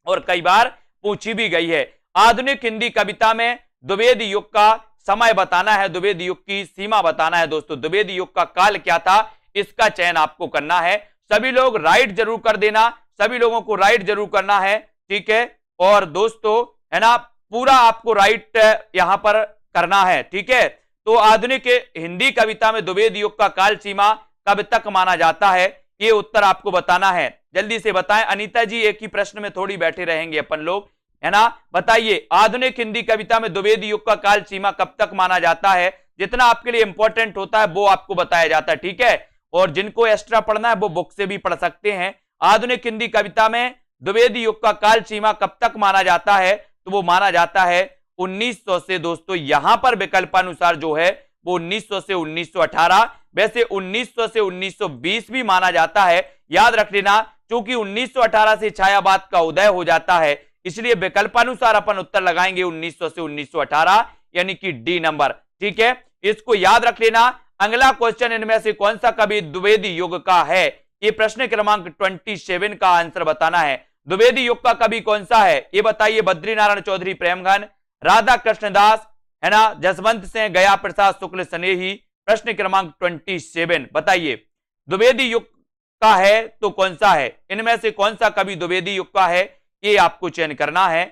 और कई बार पूछी भी गई है। आधुनिक हिंदी कविता में द्विवेदी युग का समय बताना है, द्विवेदी युग की सीमा बताना है। दोस्तों द्विवेदी युग का काल क्या था, इसका चयन आपको करना है। सभी लोग राइट जरूर कर देना, सभी लोगों को राइट जरूर करना है। ठीक है, और दोस्तों है ना, पूरा आपको राइट यहां पर करना है। ठीक है, तो आधुनिक हिंदी कविता में द्विवेदी युग का काल सीमा कब तक माना जाता है, ये उत्तर आपको बताना है। जल्दी से बताएं अनीता जी, एक ही प्रश्न में थोड़ी बैठे रहेंगे अपन लोग, है ना। बताइए आधुनिक हिंदी कविता में द्विवेदी युग का काल सीमा कब तक माना जाता है। जितना आपके लिए इंपॉर्टेंट होता है वो आपको बताया जाता है। ठीक है, और जिनको एक्स्ट्रा पढ़ना है वो बुक से भी पढ़ सकते हैं। आधुनिक हिंदी कविता में द्विवेदी युग का काल सीमा कब तक माना जाता है, तो वो माना जाता है 1900 से दोस्तों, यहां पर विकल्पानुसार जो है वो 1900 से 1918, वैसे 1900 से 1920 भी माना जाता है। याद रख लेना, क्योंकि 1918 से छायावाद का उदय हो जाता है, इसलिए विकल्पानुसार अपन उत्तर लगाएंगे 1900 से 1918, यानी कि डी नंबर। ठीक है, इसको याद रख लेना। अगला क्वेश्चन, इनमें से कौन सा कवि द्विवेदी युग का है, ये प्रश्न क्रमांक 27 का आंसर बताना है। द्विवेदी युग का कवि कौन सा है, ये बताइए। बद्रीनारायण चौधरी प्रेमघन, राधा कृष्णदास, है ना, जसवंत सिंह, गया प्रसाद शुक्ल स्नेही। प्रश्न क्रमांक 27 बताइए, द्विवेदी युग का है तो कौन सा है, इनमें से कौन सा कवि द्विवेदी युग का है, ये आपको चयन करना है।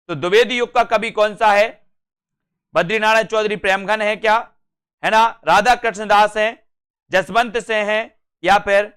तो द्विवेदी युग का कवि कौन सा है, बद्रीनारायण चौधरी प्रेमघन है क्या, है ना, राधा कृष्णदास है, जसवंत सिंह है, या फिर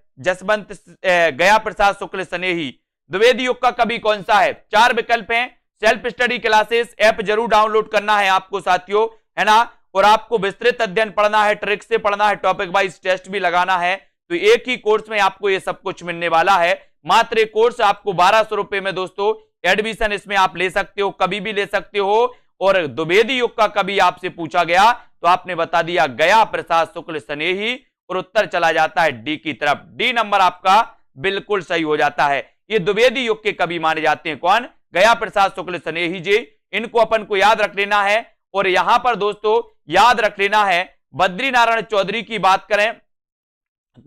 गया प्रसाद शुक्ल स्नेही। द्विवेदी युग का कवि कौन सा है, 4 विकल्प हैं। सेल्फ स्टडी क्लासेस ऐप जरूर डाउनलोड करना है आपको साथियों, है ना, और आपको विस्तृत अध्ययन पढ़ना है, ट्रिक से पढ़ना है, टॉपिक वाइज टेस्ट भी लगाना है। तो एक ही कोर्स में आपको ये सब कुछ मिलने वाला है। मात्र एक कोर्स आपको 1200 रुपए में दोस्तों एडमिशन इसमें आप ले सकते हो, कभी भी ले सकते हो। और द्विवेदी युग का कभी आपसे पूछा गया तो आपने बता दिया गया प्रसाद शुक्ल स्नेही, और उत्तर चला जाता है डी की तरफ। डी नंबर आपका बिल्कुल सही हो जाता है। ये द्विवेदी युग के कवि माने जाते हैं, कौन, गया प्रसाद शुक्ल स्नेही जी। इनको अपन को याद रख लेना है। और यहां पर दोस्तों याद रख लेना है, बद्रीनारायण चौधरी की बात करें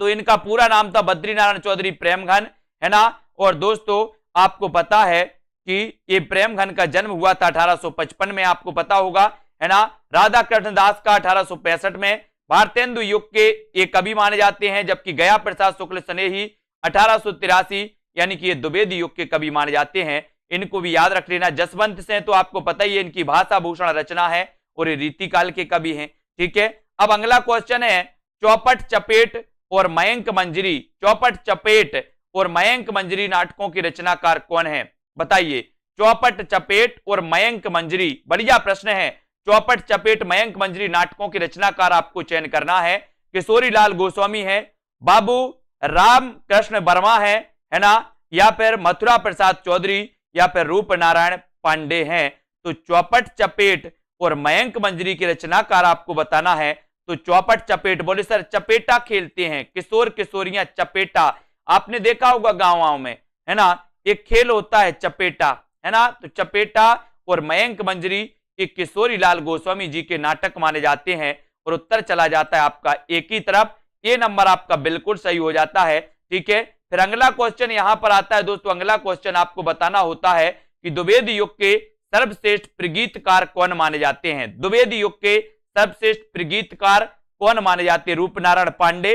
तो इनका पूरा नाम था बद्रीनारायण चौधरी प्रेमघन, है ना। और दोस्तों आपको पता है कि ये प्रेमघन का जन्म हुआ था 1855 में, आपको पता होगा, है ना। राधा कृष्णदास का 1865 में। भारतेंदु युग के ये कवि माने जाते हैं, जबकि गया प्रसाद शुक्ल स्नेही 1883, यानी कि ये द्विवेदी युग के कवि माने जाते हैं। इनको भी याद रख लेना। जसवंत सिंह तो आपको पता ही है, इनकी भाषा भूषण रचना है और ये रीतिकाल के कवि हैं। ठीक है, अब अगला क्वेश्चन है, चौपट चपेट और मयंक मंजरी। चौपट चपेट और मयंक मंजरी नाटकों की रचनाकार कौन है, बताइए। चौपट चपेट और मयंक मंजरी, बढ़िया प्रश्न है। चौपट चपेट मयंक मंजरी नाटकों के रचनाकार आपको चयन करना है। किशोरी लाल गोस्वामी है, बाबू राम कृष्ण वर्मा है ना, या फिर मथुरा प्रसाद चौधरी, या फिर रूप नारायण पांडे हैं। तो चौपट चपेट और मयंक मंजरी के रचनाकार आपको बताना है। तो चौपट चपेट, बोले सर चपेटा खेलते हैं, किशोर किशोरियां चपेटा, आपने देखा होगा गांव में, है ना, एक खेल होता है चपेटा, है ना। तो चपेटा और मयंक मंजरी एक किशोरी लाल गोस्वामी जी के नाटक माने जाते हैं, और उत्तर चला जाता है आपका एक ही तरफ। ये नंबर आपका बिल्कुल सही हो जाता है। ठीक है, फिर अगला क्वेश्चन यहां पर आता है दोस्तों। अगला क्वेश्चन आपको बताना होता है कि द्विवेदी युग के सर्वश्रेष्ठ प्रगीतकार कौन माने जाते हैं। द्विवेदी युग के सर्वश्रेष्ठ प्रगीतकार कौन माने जाते हैं, रूप नारायण पांडे,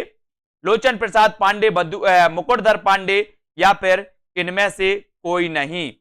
लोचन प्रसाद पांडे, मुकुटधर पांडे, या फिर इनमें से कोई नहीं।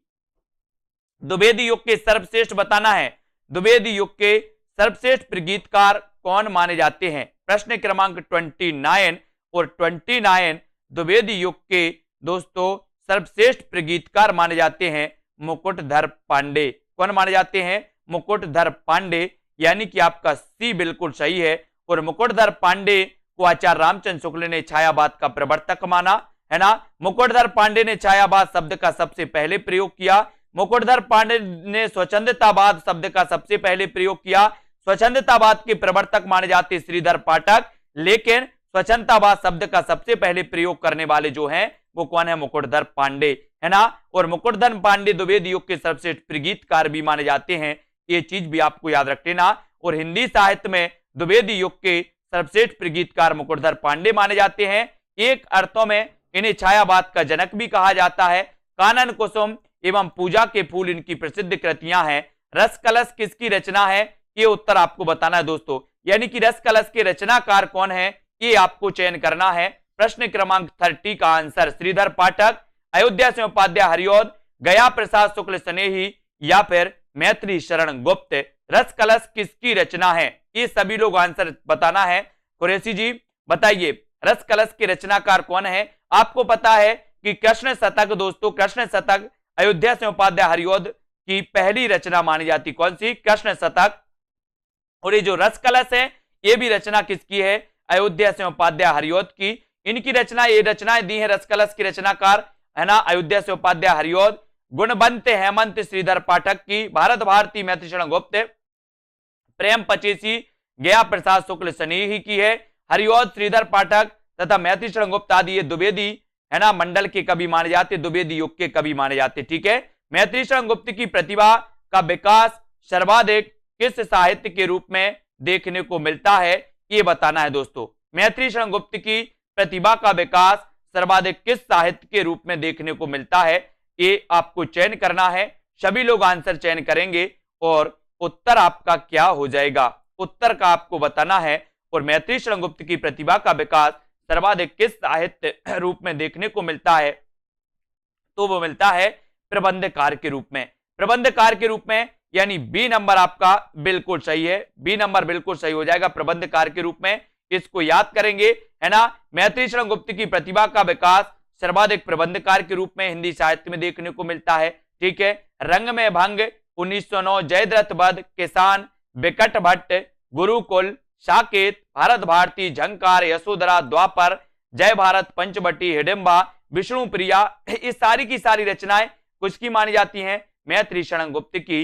द्विवेदी युग के सर्वश्रेष्ठ बताना है, द्विवेदी युग के सर्वश्रेष्ठ प्रगीतकार कौन माने जाते हैं। प्रश्न क्रमांक 29 और 29 द्विवेदी युग के दोस्तों सर्वश्रेष्ठ प्रगीतकार माने जाते हैं मुकुटधर पांडे। कौन माने जाते हैं, मुकुटधर पांडे, यानी कि आपका सी बिल्कुल सही है। और मुकुटधर पांडे को आचार्य रामचंद्र शुक्ल ने छायावाद का प्रवर्तक माना, है ना। मुकुटधर पांडे ने छायावाद शब्द का सबसे पहले प्रयोग किया। मुकुटधर पांडे ने स्वच्छंदतावाद शब्द का सबसे पहले प्रयोग किया। स्वच्छंदतावाद के प्रवर्तक माने जाते श्रीधर पाठक, लेकिन स्वच्छंदतावाद शब्द का सबसे पहले प्रयोग करने वाले जो हैं वो कौन है, मुकुटधर पांडे, है ना। और मुकुटधर पांडे द्विवेदी युग के सर्वश्रेष्ठ प्रगीतकार भी माने जाते हैं, ये चीज भी आपको याद रख लेना। और हिंदी साहित्य में द्विवेदी युग के सर्वश्रेष्ठ प्रगीतकार मुकुटधर पांडे माने जाते हैं। एक अर्थों में इन्हें छायावाद का जनक भी कहा जाता है। कानन कुसुम एवं पूजा के फूल इनकी प्रसिद्ध कृतियां हैं। रस कलश किसकी रचना है, ये उत्तर आपको बताना है दोस्तों, यानी कि रस कलश के रचनाकार कौन है, ये आपको चयन करना है। प्रश्न क्रमांक 30 का आंसर श्रीधर पाठक, अयोध्या सिंह उपाध्याय हरिऔध, गया प्रसाद शुक्ल स्नेही, या फिर मैत्री शरण गुप्त। रस कलश किसकी रचना है, ये सभी लोग आंसर बताना है। कुरैशी जी बताइए, रस कलश के रचनाकार कौन है। आपको पता है कि कृष्ण शतक दोस्तों, कृष्ण शतक अयोध्या सिंह उपाध्याय हरिऔध की पहली रचना मानी जाती, कौन सी, कृष्ण शतक। और ये जो रस कलश है ये भी रचना किसकी है, अयोध्या सिंह उपाध्याय हरिऔध की। इनकी रचना, ये रचनाएं दी है रस कलश की रचनाकार है ना, अयोध्या से उपाध्याय हरिऔध, गुणवंत हेमंत श्रीधर पाठक की, भारत भारती मैथिली शरण गुप्त, प्रेम पचेसी गया प्रसाद शुक्ल सनेही की है, हरिऔध श्रीधर पाठक तथा मैथिली शरण गुप्त आदि ये द्विवेदी है ना मंडल के कवि माने जाते, द्विवेदी युग के कवि माने जाते। ठीक है, मैथिली शरण गुप्त की प्रतिभा का विकास सर्वाधिक किस साहित्य के रूप में देखने को मिलता है, ये बताना है दोस्तों। मैथिली शरण गुप्त की प्रतिभा का विकास सर्वाधिक किस साहित्य के रूप में देखने को मिलता है, ये आपको चयन करना है। सभी लोग आंसर चयन करेंगे और उत्तर आपका क्या हो जाएगा, उत्तर का आपको बताना है। और मैथिली शरण गुप्त की प्रतिभा का विकास सर्वाधिक किस साहित्य रूप में देखने को मिलता है, तो वो मिलता है प्रबंधकार के रूप में। प्रबंधकार के रूप में, यानी बी नंबर आपका बिल्कुल सही है, बी नंबर बिल्कुल सही हो जाएगा, प्रबंधकार के रूप में। इसको याद करेंगे, है ना। मैथिली शरण गुप्त की प्रतिभा का विकास सर्वाधिक प्रबंधकार के रूप में हिंदी साहित्य में देखने को मिलता है। ठीक है, रंग में भंग 1909, जयद्रथ वध, किसान, विकट भट्ट, गुरुकुल, साकेत, भारत भारती, झंकार, यशोधरा, द्वापर, जय भारत, पंचवटी, हिडिंबा, विष्णु प्रिया, इस सारी की सारी रचनाएं कुछ की मानी जाती हैं, मैथिली शरण गुप्त की।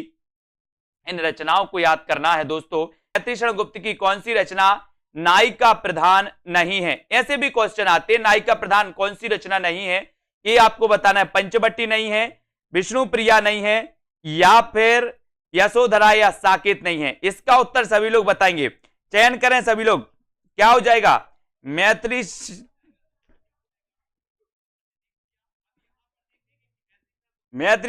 इन रचनाओं को याद करना है दोस्तों। मैथिली शरण गुप्त की कौन सी रचना नायिका प्रधान नहीं है, ऐसे भी क्वेश्चन आते हैं, नायिका प्रधान कौन सी रचना नहीं है, ये आपको बताना है। पंचवटी नहीं है, विष्णु प्रिया नहीं है, या फिर यशोधरा या साकेत नहीं है। इसका उत्तर सभी लोग बताएंगे, चयन करें सभी लोग, क्या हो जाएगा। मैथिली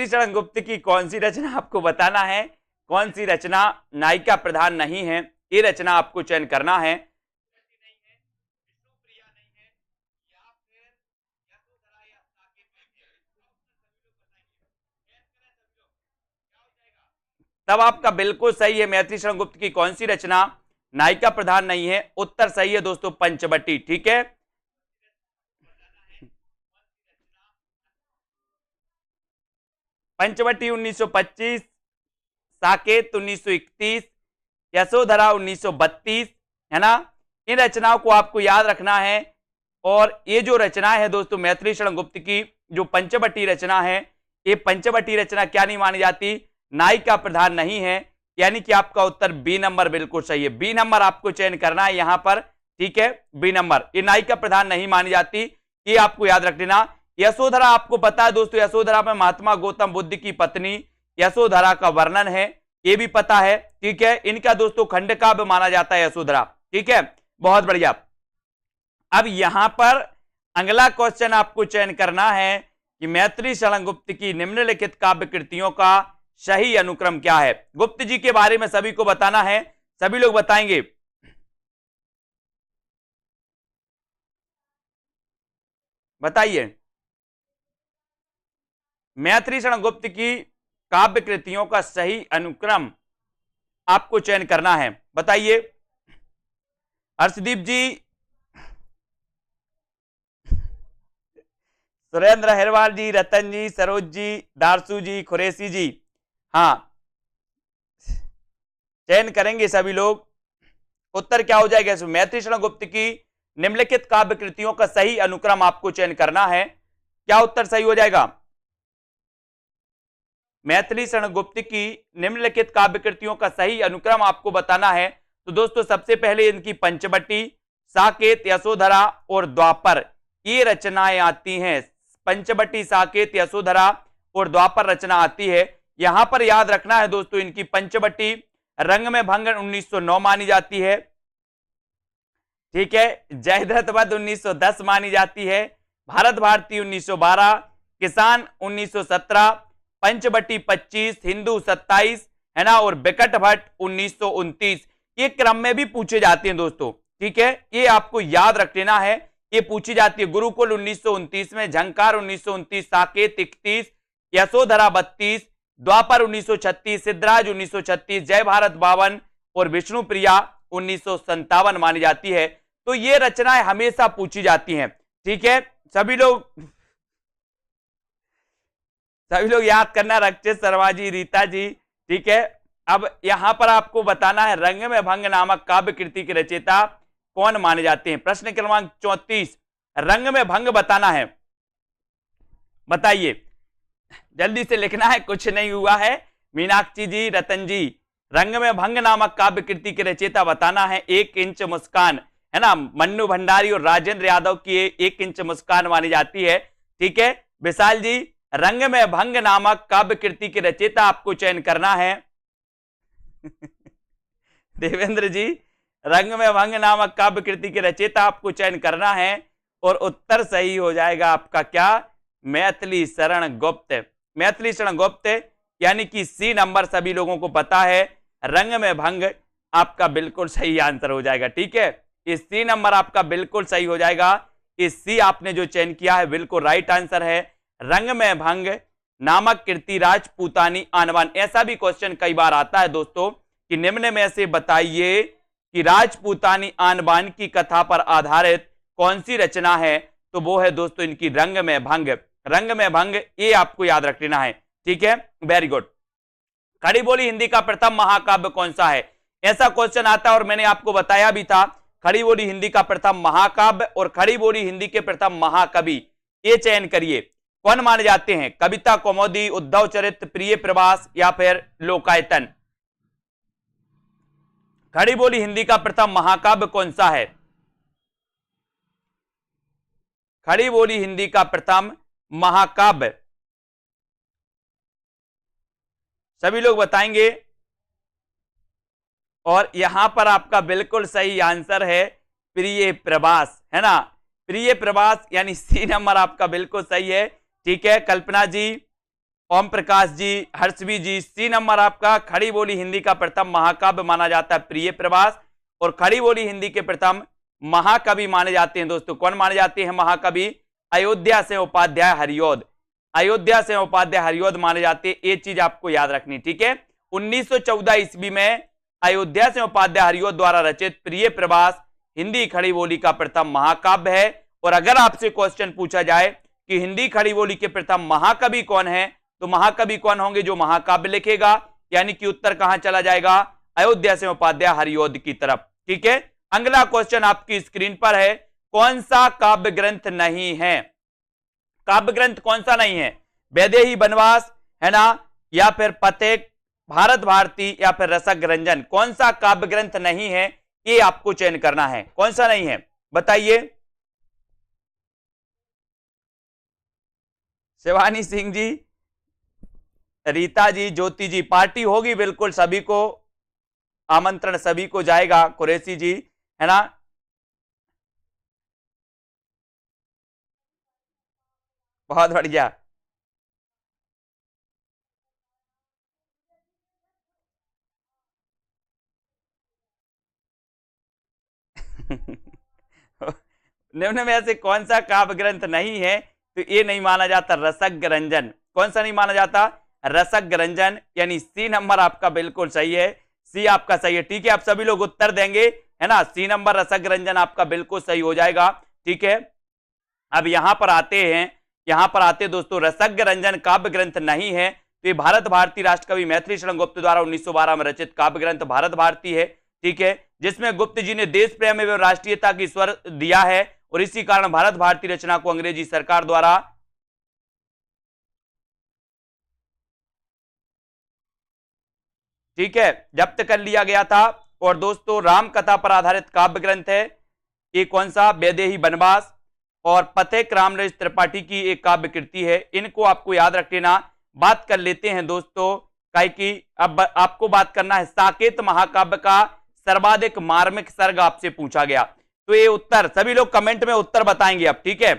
शरण गुप्त की कौन सी रचना आपको बताना है, कौन सी रचना नायिका प्रधान नहीं है, ये रचना आपको चयन करना है। तब आपका बिल्कुल सही है, मैथिली शरण गुप्त की कौन सी रचना नायिका प्रधान नहीं है, उत्तर सही है दोस्तों, पंचवटी। ठीक है, पंचवटी 1925, साकेत 1931, यशोधरा 1932, है ना। इन रचनाओं को आपको याद रखना है। और ये जो रचना है दोस्तों मैथिली शरण गुप्त की, जो पंचवटी रचना है, ये पंचवटी रचना क्या नहीं मानी जाती, नायिका प्रधान नहीं है, यानी कि आपका उत्तर बी नंबर बिल्कुल सही है। बी नंबर आपको चयन करना है यहां पर। ठीक है, बी नंबर, ये नायिका प्रधान नहीं मानी जाती, ये आपको याद रख लेना। यशोधरा आपको पता है दोस्तों, यशोधरा में महात्मा गौतम बुद्ध की पत्नी यशोधरा का वर्णन है, ये भी पता है। ठीक है, इनका दोस्तों खंड काव्य माना जाता है यशोधरा। ठीक है, बहुत बढ़िया। अब यहां पर अगला क्वेश्चन आपको चयन करना है कि मैथिली शरण गुप्त की निम्नलिखित काव्य कृतियों का सही अनुक्रम क्या है। गुप्त जी के बारे में सभी को बताना है, सभी लोग बताएंगे। बताइए, मैथिली शरण गुप्त की काव्य कृतियों का सही अनुक्रम आपको चयन करना है, बताइए। हर्षदीप जी, सुरेंद्र अहिरवाल जी, रतन जी, सरोज जी, दारसू जी, खुरेसी जी, हाँ चयन करेंगे सभी लोग। उत्तर क्या हो जाएगा, मैथिली शरण गुप्त की निम्नलिखित काव्य कृतियों का सही अनुक्रम आपको चयन करना है, क्या उत्तर सही हो जाएगा। मैथिली शरण गुप्त की निम्नलिखित काव्य कृतियों का सही अनुक्रम आपको बताना है। तो दोस्तों सबसे पहले इनकी पंचवटी, साकेत, यशोधरा और द्वापर, ये रचनाएं आती हैं। पंचवटी, साकेत, यशोधरा और द्वापर रचना आती है। यहां पर याद रखना है दोस्तों, इनकी पंचवटी रंग में भंग 1909 मानी जाती है। ठीक है, जयद्रथ वध 1910 मानी जाती है, भारत भारती 1912, किसान 1917, पंचवटी 25, हिंदू 27, है ना, और विकट भट्ट 1929। ये क्रम में भी पूछे जाते हैं दोस्तों। ठीक है, ये आपको याद रख लेना है, ये पूछी जाती है। गुरुकुल 1929 में, झंकार 1929, साकेत 31, यशोधरा 32, द्वापर 1936, सिद्धराज 1936, जय भारत 52 और विष्णु प्रिया 1957 मानी जाती है। तो ये रचनाएं हमेशा पूछी जाती हैं। ठीक है, सभी लोग याद करना, रक्षित शर्मा जी, रीता जी। ठीक है, अब यहां पर आपको बताना है रंग में भंग नामक काव्य कृति के रचयिता कौन माने जाते हैं। प्रश्न क्रमांक 34, रंग में भंग बताना है। बताइए, जल्दी से लिखना है, कुछ नहीं हुआ है। मीनाक्षी जी, रतन जी, रंग में भंग नामक काव्य कृति के रचयिता बताना है। 1 इंच मुस्कान, है ना, मन्नू भंडारी और राजेंद्र यादव की 1 इंच मुस्कान मानी जाती है। ठीक है विशाल जी, रंग में भंग नामक काव्य कृति के रचयिता आपको चयन करना है। देवेंद्र जी, रंग में भंग नामक काव्य कृति के रचयिता आपको चयन करना है और उत्तर सही हो जाएगा आपका क्या, मैथिली शरण गुप्त। मैथिली शरण गुप्त, यानी कि सी नंबर सभी लोगों को पता है, रंग में भंग आपका बिल्कुल सही आंसर हो जाएगा। ठीक है, इस सी नंबर आपका बिल्कुल सही हो जाएगा। इस सी आपने जो चयन किया है बिल्कुल राइट आंसर है। रंग में भंग नामक कृति राजपूतानी आनबान। ऐसा भी क्वेश्चन कई बार आता है दोस्तों कि निम्न में से बताइए कि राजपूतानी आनबान की कथा पर आधारित कौन सी रचना है, तो वो है दोस्तों इनकी रंग में भंग। रंग में भंग, ये आपको याद रख लेना है। ठीक है, वेरी गुड। खड़ी बोली हिंदी का प्रथम महाकाव्य कौन सा है, ऐसा क्वेश्चन आता है और मैंने आपको बताया भी था। खड़ी बोली हिंदी का प्रथम महाकाव्य और खड़ी बोली हिंदी के प्रथम महाकवि, ये चयन करिए कौन माने जाते हैं। कविता कौमुदी, उद्धव चरित्र, प्रिय प्रवास या फिर लोकायतन। खड़ी बोली हिंदी का प्रथम महाकाव्य कौन सा है। खड़ी बोली हिंदी का प्रथम महाकाव्य सभी लोग बताएंगे और यहां पर आपका बिल्कुल सही आंसर है प्रिय प्रवास, है ना, प्रिय प्रवास, यानी सी नंबर आपका बिल्कुल सही है। ठीक है, कल्पना जी, ओम प्रकाश जी, हर्षवी जी, सी नंबर आपका। खड़ी बोली हिंदी का प्रथम महाकाव्य माना जाता है प्रिय प्रवास और खड़ी बोली हिंदी के प्रथम महाकवि माने जाते हैं दोस्तों, कौन माने जाते हैं महाकवि, अयोध्या से उपाध्याय हरिऔध। अयोध्या से उपाध्याय हरिऔध माने जाते हैं, ये चीज आपको याद रखनी। ठीक है, 1914 ईस्वी में अयोध्या से उपाध्याय हरिऔध द्वारा रचित प्रिय प्रवास हिंदी खड़ी बोली का प्रथम महाकाव्य है। और अगर आपसे क्वेश्चन पूछा जाए कि हिंदी खड़ी बोली के प्रथम महाकवि कौन है, तो महाकवि कौन होंगे जो महाकाव्य लिखेगा, यानी कि उत्तर कहां चला जाएगा, अयोध्या से उपाध्याय हरिऔध की तरफ। ठीक है, अगला क्वेश्चन आपकी स्क्रीन पर है, कौन सा काव्य ग्रंथ नहीं है। काव्य ग्रंथ कौन सा नहीं है, वैदेही वनवास, है ना, या फिर पथिक, भारत भारती या फिर रसक रंजन। कौन सा काव्य ग्रंथ नहीं है, ये आपको चयन करना है, कौन सा नहीं है बताइए। शिवानी सिंह जी, रीता जी, ज्योति जी, पार्टी होगी बिल्कुल, सभी को आमंत्रण सभी को जाएगा। कुरैशी जी, है ना, बहुत बढ़िया। निम्न में से कौन सा काव्य ग्रंथ नहीं है, तो ये नहीं माना जाता रसक रंजन। कौन सा नहीं माना जाता, रसक रंजन, यानी सी नंबर आपका बिल्कुल सही है, सी आपका सही है। ठीक है, आप सभी लोग उत्तर देंगे, है ना, सी नंबर रसक रंजन आपका बिल्कुल सही हो जाएगा। ठीक है, अब यहां पर आते हैं, यहां पर आते दोस्तों, रसक रंजन काव्य ग्रंथ नहीं है, तो ये भारत भारती राष्ट्रकवि मैथिली शरण गुप्त द्वारा 1912 में रचित काव्य ग्रंथ भारत भारती है। ठीक है, जिसमें गुप्त जी ने देश प्रेम एवं राष्ट्रीयता की स्वर दिया है और इसी कारण भारत भारती रचना को अंग्रेजी सरकार द्वारा ठीक है जब्त कर लिया गया था। और दोस्तों, राम कथा पर आधारित काव्य ग्रंथ है, ये कौन सा, वैदेही वनवास और पथिक रामनरेश त्रिपाठी की एक काव्य कृति है। इनको आपको याद रख लेना। बात कर लेते हैं दोस्तों, काहे कि अब आपको बात करना है साकेत महाकाव्य का सर्वाधिक मार्मिक सर्ग आपसे पूछा गया, तो ये उत्तर सभी लोग कमेंट में उत्तर बताएंगे अब। ठीक है,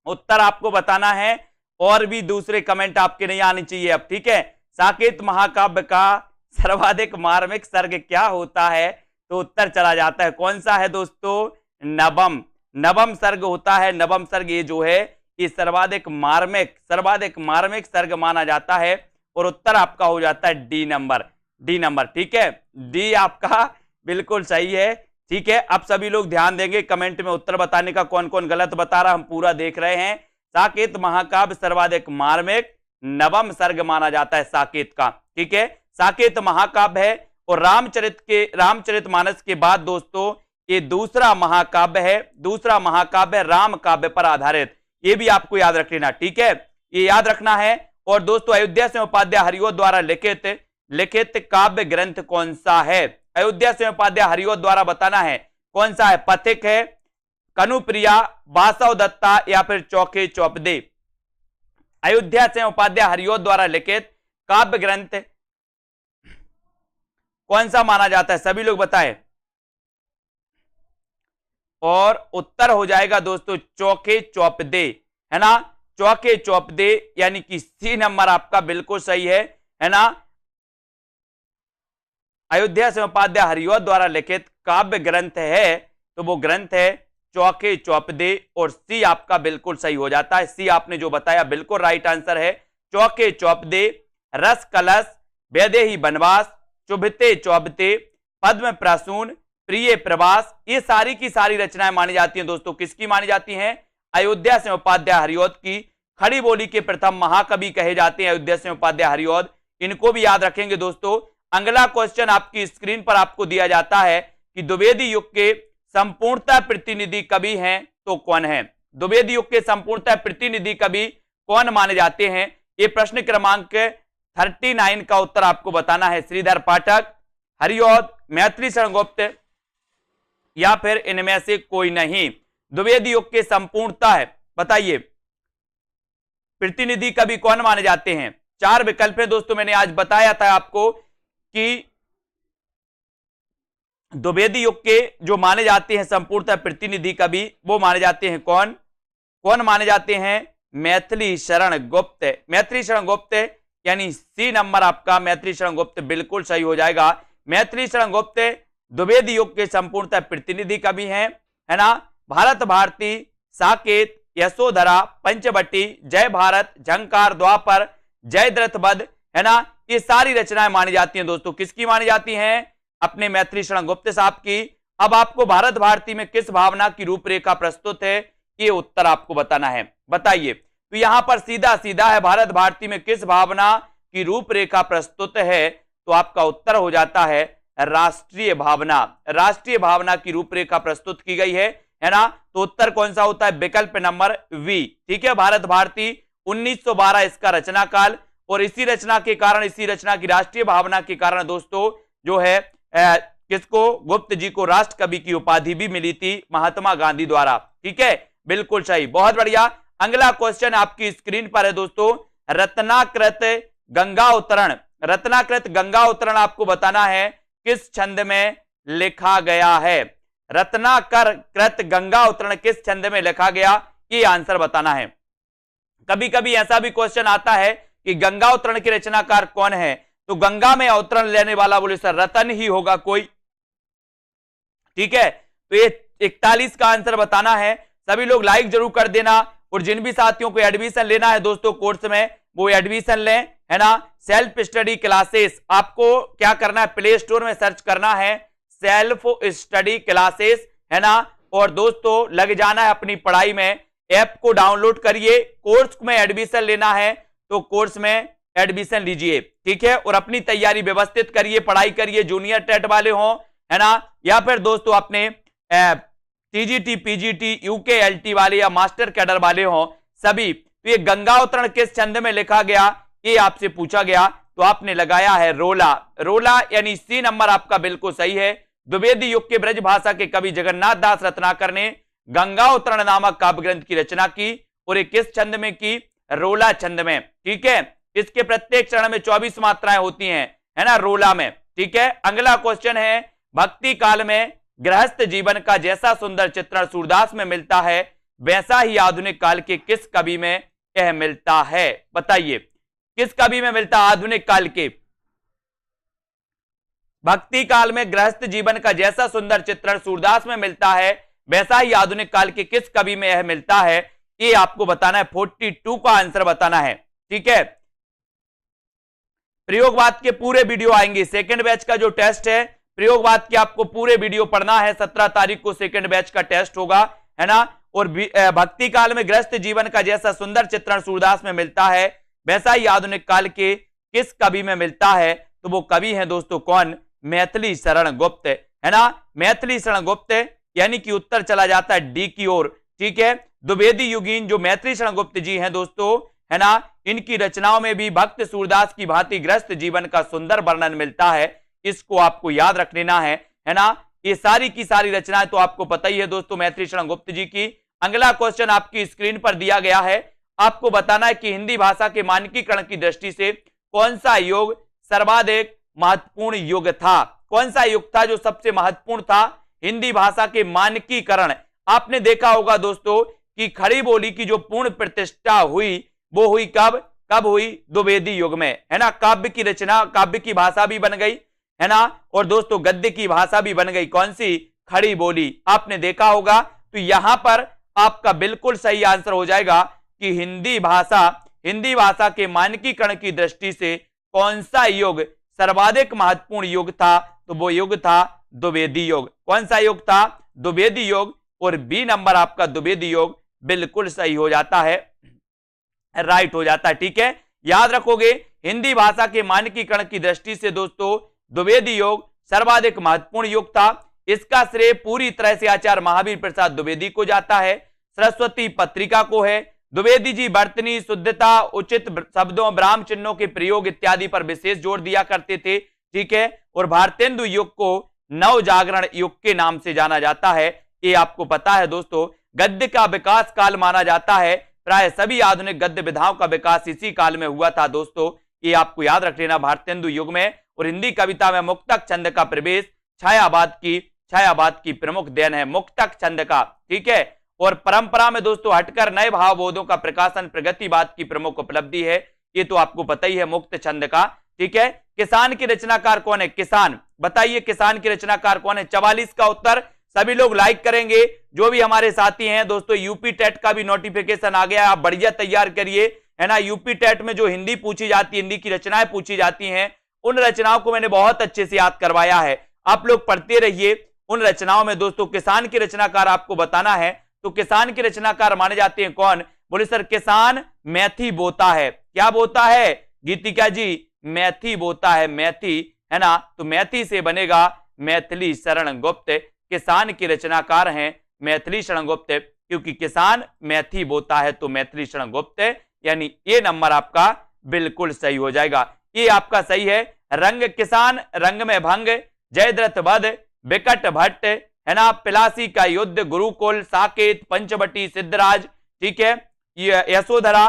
उत्तर आपको बताना है और भी दूसरे कमेंट आपके नहीं आने चाहिए अब। ठीक है, साकेत महाकाव्य का सर्वाधिक मार्मिक सर्ग क्या होता है, तो उत्तर चला जाता है, कौन सा है दोस्तों, नवम। नवम सर्ग होता है, नवम सर्ग ये जो है ये सर्वाधिक मार्मिक सर्ग माना जाता है और उत्तर आपका हो जाता है डी नंबर, डी नंबर। ठीक है, डी आपका बिल्कुल सही है। ठीक है, अब सभी लोग ध्यान देंगे कमेंट में उत्तर बताने का, कौन कौन गलत बता रहा हम पूरा देख रहे हैं। साकेत महाकाव्य सर्वाधिक मार्मिक नवम सर्ग माना जाता है साकेत का। ठीक है, साकेत महाकाव्य है और रामचरितमानस के बाद दोस्तों ये दूसरा महाकाव्य है, दूसरा महाकाव्य राम काव्य पर आधारित, ये भी आपको याद रख लेना, ठीक है, ये याद रखना है। और दोस्तों अयोध्या सिंह उपाध्याय हरिओ द्वारा लिखित काव्य ग्रंथ कौन सा है? अयोध्या सिंह उपाध्याय हरिओ द्वारा बताना है कौन सा है? पथिक है, कनुप्रिया, बासव दत्ता या फिर चौके चौपदे? अयोध्या सिंह उपाध्याय हरिओ द्वारा लिखित काव्य ग्रंथ कौन सा माना जाता है? सभी लोग बताएं। और उत्तर हो जाएगा दोस्तों चौके चौपदे, है ना, चौके चौपदे, यानी कि सी नंबर आपका बिल्कुल सही है ना। अयोध्या सिंह उपाध्याय हरिओ द्वारा लिखित काव्य ग्रंथ है तो वो ग्रंथ है चौके चौपदे, और सी आपका बिल्कुल सही हो जाता है। सी आपने जो बताया बिल्कुल राइट आंसर है, चौके चौपदे। रस कलश, वैदेही वनवास, चुभते चौबते, पद्म प्रसून, प्रिय प्रवास, ये सारी की सारी रचनाएं मानी जाती हैं दोस्तों। किसकी मानी जाती हैं? अयोध्या सिंह उपाध्याय हरिओद की। खड़ी बोली के प्रथम महाकवि कहे जाते हैं अयोध्या सिंह उपाध्याय हरिओद, इनको भी याद रखेंगे दोस्तों। अगला क्वेश्चन आपकी स्क्रीन पर आपको दिया जाता है कि द्विवेदी युग के संपूर्णतः प्रतिनिधि कवि हैं तो कौन है? द्विवेदी युग के संपूर्णतः प्रतिनिधि कवि कौन माने जाते हैं? ये प्रश्न क्रमांक 39 का उत्तर आपको बताना है। श्रीधर पाठक, हरिओद, मैथिली शरण गुप्त या फिर इनमें से कोई नहीं? द्विवेदी युग के संपूर्णता है, बताइए प्रतिनिधि कवि कौन माने जाते हैं? 4 विकल्प है दोस्तों। मैंने आज बताया था आपको कि द्विवेदी युग के जो माने जाते हैं संपूर्णतः प्रतिनिधि कवि वो माने जाते हैं कौन? कौन माने जाते हैं? मैथिली शरण गुप्त। मैथिली शरण गुप्त, यानी सी नंबर आपका मैथिली शरण गुप्त बिल्कुल सही हो जाएगा। मैथिली शरण गुप्त द्विवेदी युग के संपूर्णतः प्रतिनिधि कवि हैं, है ना। भारत भारती, साकेत, यशोधरा, पंचवटी, जय भारत, झंकार, द्वापर, जयद्रथ वध, है ना, ये सारी रचनाएं मानी जाती हैं दोस्तों। किसकी मानी जाती हैं? अपने मैथिली शरण गुप्त साहब की। अब आपको भारत भारती में किस भावना की रूपरेखा प्रस्तुत है, ये उत्तर आपको बताना है, बताइए। तो यहां पर सीधा सीधा है, भारत भारती में किस भावना की रूपरेखा प्रस्तुत है? तो आपका उत्तर हो जाता है राष्ट्रीय भावना। राष्ट्रीय भावना की रूपरेखा प्रस्तुत की गई है ना। तो उत्तर कौन सा होता है? विकल्प नंबर वी, ठीक है। भारत भारती 1912 इसका रचना काल, और इसी रचना के कारण, इसी रचना की राष्ट्रीय भावना के कारण दोस्तों जो है किसको? गुप्त जी को राष्ट्र कवि की उपाधि भी मिली थी महात्मा गांधी द्वारा, ठीक है, बिल्कुल सही, बहुत बढ़िया। अगला क्वेश्चन आपकी स्क्रीन पर है दोस्तों, रत्नाकृत गंगा उतरण। रत्नाकृत गंगा उतरण आपको बताना है किस छंद में लिखा गया है? रत्नाकृत गंगा उतरण किस छंद में लिखा गया, ये आंसर बताना है। कभी कभी ऐसा भी क्वेश्चन आता है कि गंगा उतरण के रचनाकार कौन है? तो गंगा में अवतरण लेने वाला बोले सर रतन ही होगा कोई, ठीक है। तो ये 41 का आंसर बताना है। सभी लोग लाइक जरूर कर देना, और जिन भी साथियों को एडमिशन लेना है दोस्तों कोर्स में, वो एडमिशन लें, है ना। सेल्फ स्टडी क्लासेस आपको क्या करना है? प्ले स्टोर में सर्च करना है सेल्फ स्टडी क्लासेस, है ना, और दोस्तों लग जाना है अपनी पढ़ाई में। ऐप को डाउनलोड करिए, कोर्स में एडमिशन लेना है तो कोर्स में एडमिशन लीजिए, ठीक है, और अपनी तैयारी व्यवस्थित करिए, पढ़ाई करिए, जूनियर टेट वाले हों, है ना, या फिर दोस्तों अपने टीजीटी, पीजीटी, यूकेएलटी वाले या मास्टर कैडर वाले हों सभी। तो ये गंगा उतरण किस छंद में लिखा गया, ये आपसे पूछा गया, तो आपने लगाया है रोला। रोला यानी सी नंबर आपका बिल्कुल सही है। द्विवेदी युग के ब्रज भाषा के कवि जगन्नाथ दास रत्नाकर ने गंगा उतरण नामक काव्य ग्रंथ की रचना की, और ये किस छंद में की? रोला छंद में, ठीक है। इसके प्रत्येक चरण में 24 मात्राएं होती हैं, है ना, रोला में, ठीक है। अगला क्वेश्चन है, भक्ति काल में गृहस्थ जीवन का जैसा सुंदर चित्रण सूरदास में मिलता है, वैसा ही आधुनिक काल के किस कवि में यह मिलता है? बताइए किस कवि में मिलता है आधुनिक काल के? भक्ति काल में गृहस्थ जीवन का जैसा सुंदर चित्रण सूरदास में मिलता है, वैसा ही आधुनिक काल के किस कवि में यह मिलता है? ये आपको बताना है। 42 का आंसर बताना है, ठीक है। प्रयोगवाद के पूरे वीडियो आएंगे। सेकंड बैच का जो टेस्ट है प्रयोगवाद के आपको पूरे वीडियो पढ़ना है। 17 तारीख को सेकंड बैच का टेस्ट होगा, है ना। और भक्ति काल में गृहस्थ जीवन का जैसा सुंदर चित्रण सूरदास में मिलता है, वैसा ही आधुनिक काल के किस कवि में मिलता है? तो वो कवि है दोस्तों कौन? मैथिली शरण गुप्त, है ना। मैथिली शरण गुप्त, यानी कि उत्तर चला जाता है डी की ओर, ठीक है। द्विवेदी युगीन जो मैथिली शरण गुप्त जी हैं दोस्तों, है ना, इनकी रचनाओं में भी भक्त सूरदास की भांति ग्रस्त जीवन का सुंदर वर्णन मिलता है। इसको आपको याद रख लेना है ना। ये सारी की सारी रचनाएं तो आपको पता ही है दोस्तों मैथिली शरण गुप्त जी की। अगला क्वेश्चन आपकी स्क्रीन पर दिया गया है, आपको बताना है कि हिंदी भाषा के मानकीकरण की दृष्टि से कौन सा युग सर्वाधिक महत्वपूर्ण युग था। कौन सा युग था जो सबसे महत्वपूर्ण था हिंदी भाषा के मानकीकरण। आपने देखा होगा दोस्तों कि खड़ी बोली की जो पूर्ण प्रतिष्ठा हुई वो हुई कब हुई? द्विवेदी युग में, है ना। काव्य की रचना, काव्य की भाषा भी बन गई, है ना, और दोस्तों गद्य की भाषा भी बन गई। कौन सी? खड़ी बोली। आपने देखा होगा। तो यहां पर आपका बिल्कुल सही आंसर हो जाएगा कि हिंदी भाषा के मानकीकरण की दृष्टि से कौन सा युग सर्वाधिक महत्वपूर्ण युग था, तो वो युग था द्विवेदी युग। कौन सा युग था? द्विवेदी युग। और बी नंबर आपका द्विवेदी युग बिल्कुल सही हो जाता है, राइट हो जाता है। ठीक है, याद रखोगे हिंदी भाषा के मानकीकरण की दृष्टि से दोस्तों द्विवेदी युग सर्वाधिक महत्वपूर्ण युग था। इसका श्रेय पूरी तरह से आचार्य महावीर प्रसाद द्विवेदी को जाता है, सरस्वती पत्रिका को है। द्विवेदी जी वर्तनी, शुद्धता, उचित शब्दों, ब्राह्म चिन्हों के प्रयोग इत्यादि पर विशेष जोर दिया करते थे। ठीक है, और भारतेंदु युग को नव जागरण युग के नाम से जाना जाता है, ये आपको पता है दोस्तों। गद्य का विकास काल माना जाता है, प्राय सभी आधुनिक गद्य विधाओं का विकास इसी काल में हुआ था दोस्तों, ये आपको याद रख लेना भारतेंदु युग में। और हिंदी कविता में मुक्तक छंद का प्रवेश छायावाद की प्रमुख देन है, मुक्तक छंद का। ठीक है, और परंपरा में दोस्तों हटकर नए भावबोधों का प्रकाशन प्रगतिवाद की प्रमुख उपलब्धि है, ये तो आपको पता ही है मुक्त छंद का। ठीक है, किसान के रचनाकार कौन है? किसान, बताइए किसान के रचनाकार कौन है? 44 का उत्तर सभी लोग लाइक करेंगे। जो भी हमारे साथी हैं दोस्तों, यूपी टेट का भी नोटिफिकेशन आ गया, आप बढ़िया तैयार करिए, है ना। यूपी टेट में जो हिंदी पूछी जाती है, हिंदी की रचनाएं पूछी जाती हैं, उन रचनाओं को मैंने बहुत अच्छे से याद करवाया है, आप लोग पढ़ते रहिए। उन रचनाओं में दोस्तों किसान के रचनाकार आपको बताना है, तो किसान के रचनाकार माने जाते हैं कौन? बोले सर किसान मैथी बोता है। क्या बोता है गीतिका जी? मैथी बोता है, मैथी, है ना। तो मैथी से बनेगा मैथिली शरण गुप्त। किसान के रचनाकार हैं मैथिली शरण गुप्त, क्योंकि किसान मैथी बोता है तो मैथिली शरण गुप्त, यानी ये नंबर आपका बिल्कुल सही हो जाएगा। ये आपका सही है। रंग किसान, रंग में भंग, जयद्रथ वध, विकट भट्ट, है ना, पिलासी का युद्ध, गुरुकुल, साकेत, पंचवटी, सिद्धराज, ठीक है, यशोधरा,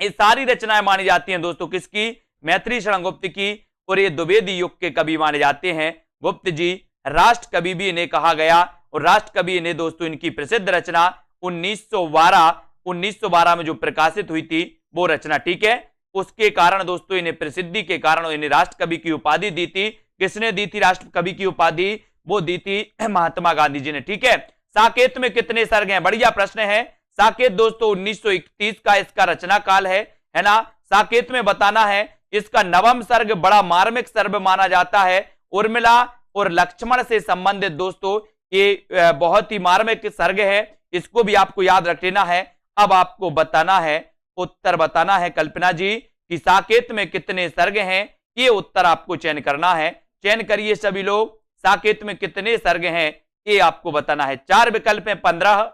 ये सारी रचनाएं मानी जाती हैं दोस्तों किसकी? मैथिली शरण गुप्त की। और ये द्विवेदी युग के कवि माने जाते हैं गुप्त जी। राष्ट्र कवि भी इन्हें कहा गया, और राष्ट्र कवि इन्हें दोस्तों इनकी प्रसिद्ध रचना 1912 में जो प्रकाशित हुई थी वो रचना, ठीक है, उसके कारण दोस्तों इन्हें प्रसिद्धि के कारण इन्हें राष्ट्र कवि की उपाधि दी थी। किसने दी थी राष्ट्र कवि की उपाधि? वो दी थी महात्मा गांधी जी ने। ठीक है, साकेत में कितने सर्ग हैं? बढ़िया प्रश्न है। साकेत दोस्तों 1931 का इसका रचना काल है ना। साकेत में बताना है इसका नवम सर्ग बड़ा मार्मिक सर्ग माना जाता है। उर्मिला और लक्ष्मण से संबंधित दोस्तों ये बहुत ही मार्मिक सर्ग है, इसको भी आपको याद रख लेना है। अब आपको बताना है, उत्तर बताना है कल्पना जी कि साकेत में कितने सर्ग हैं, ये उत्तर आपको चयन करना है। चयन करिए सभी लोग, साकेत में कितने सर्ग हैं ये आपको बताना है। 4 विकल्प हैं, 15,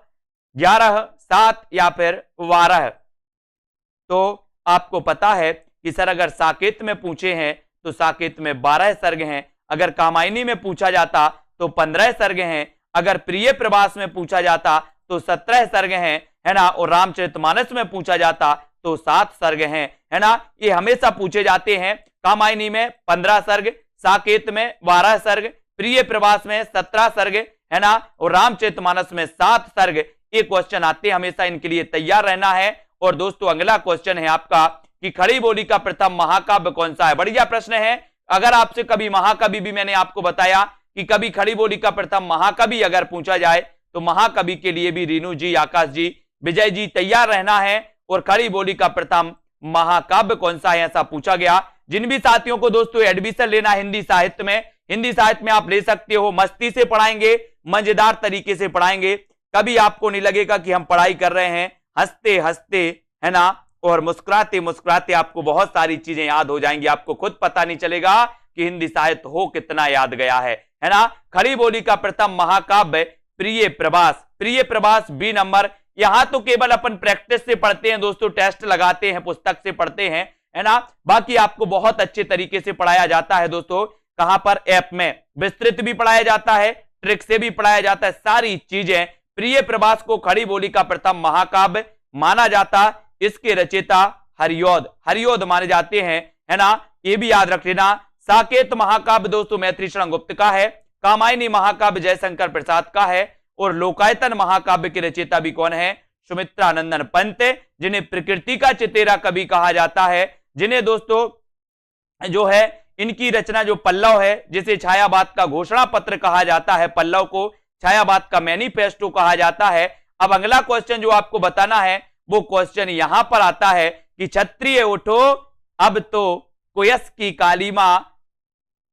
11, 7 या फिर 12। तो आपको पता है कि सर अगर साकेत में पूछे हैं तो साकेत में 12 सर्ग हैं, अगर कामायनी में पूछा जाता तो 15 सर्ग हैं, अगर प्रिय प्रवास में पूछा जाता तो 17 सर्ग हैं, है ना, और रामचरितमानस में पूछा जाता तो 7 सर्ग हैं, है ना। ये हमेशा पूछे जाते हैं। कामायनी में 15 सर्ग, साकेत में 12 सर्ग, प्रिय प्रवास में 17 सर्ग, है ना, और रामचरितमानस में 7 सर्ग। ये क्वेश्चन आते हैं, हमेशा इनके लिए तैयार रहना है। और दोस्तों अगला क्वेश्चन है आपका कि खड़ी बोली का प्रथम महाकाव्य कौन सा है? बढ़िया प्रश्न है। अगर आपसे कभी महाकवि भी मैंने आपको बताया कि कभी खड़ी बोली का प्रथम महाकवि अगर पूछा जाए तो महाकवि के लिए भी रीनू जी, आकाश जी, विजय जी तैयार रहना है। और खड़ी बोली का प्रथम महाकाव्य कौन सा है ऐसा पूछा गया। जिन भी साथियों को दोस्तों एडमिशन लेना हिंदी साहित्य में आप ले सकते हो। मस्ती से पढ़ाएंगे, मजेदार तरीके से पढ़ाएंगे, कभी आपको नहीं लगेगा कि हम पढ़ाई कर रहे हैं। हंसते हंसते, है ना, और मुस्कुराते मुस्कुराते आपको बहुत सारी चीजें याद हो जाएंगी। आपको खुद पता नहीं चलेगा कि हिंदी साहित्य हो कितना याद गया है ना। खड़ी बोली का प्रथम महाकाव्य प्रिय प्रभास। प्रिय प्रभास बी नंबर। यहां तो केवल अपन प्रैक्टिस से पढ़ते हैं दोस्तों, टेस्ट लगाते हैं, पुस्तक से पढ़ते हैं, है ना। बाकी आपको बहुत अच्छे तरीके से पढ़ाया जाता है दोस्तों। कहां पर? ऐप में। विस्तृत भी पढ़ाया जाता है, ट्रिक से भी पढ़ाया जाता है, सारी चीजें। प्रिय प्रभास को खड़ी बोली का प्रथम महाकाव्य माना जाता। इसके रचयिता हरिऔध, हरिऔध माने जाते हैं, है ना। ये भी याद रख लेना। साकेत महाकाव्य दोस्तों मैथिली शरण गुप्त का है। कामायनी महाकाव्य जयशंकर प्रसाद का है। और लोकायतन महाकाव्य के रचयिता भी कौन है? सुमित्रानंदन पंत, जिन्हें प्रकृति का चितेरा कवि कहा जाता है, जिन्हें दोस्तों जो है इनकी रचना जो पल्लव है, जिसे छायावाद का घोषणा पत्र कहा जाता है, पल्लव को छायावाद का मैनिफेस्टो कहा जाता है। अब अगला क्वेश्चन जो आपको बताना है वो क्वेश्चन यहां पर आता है कि क्षत्रिय उठो अब तो कुयस की कालीमा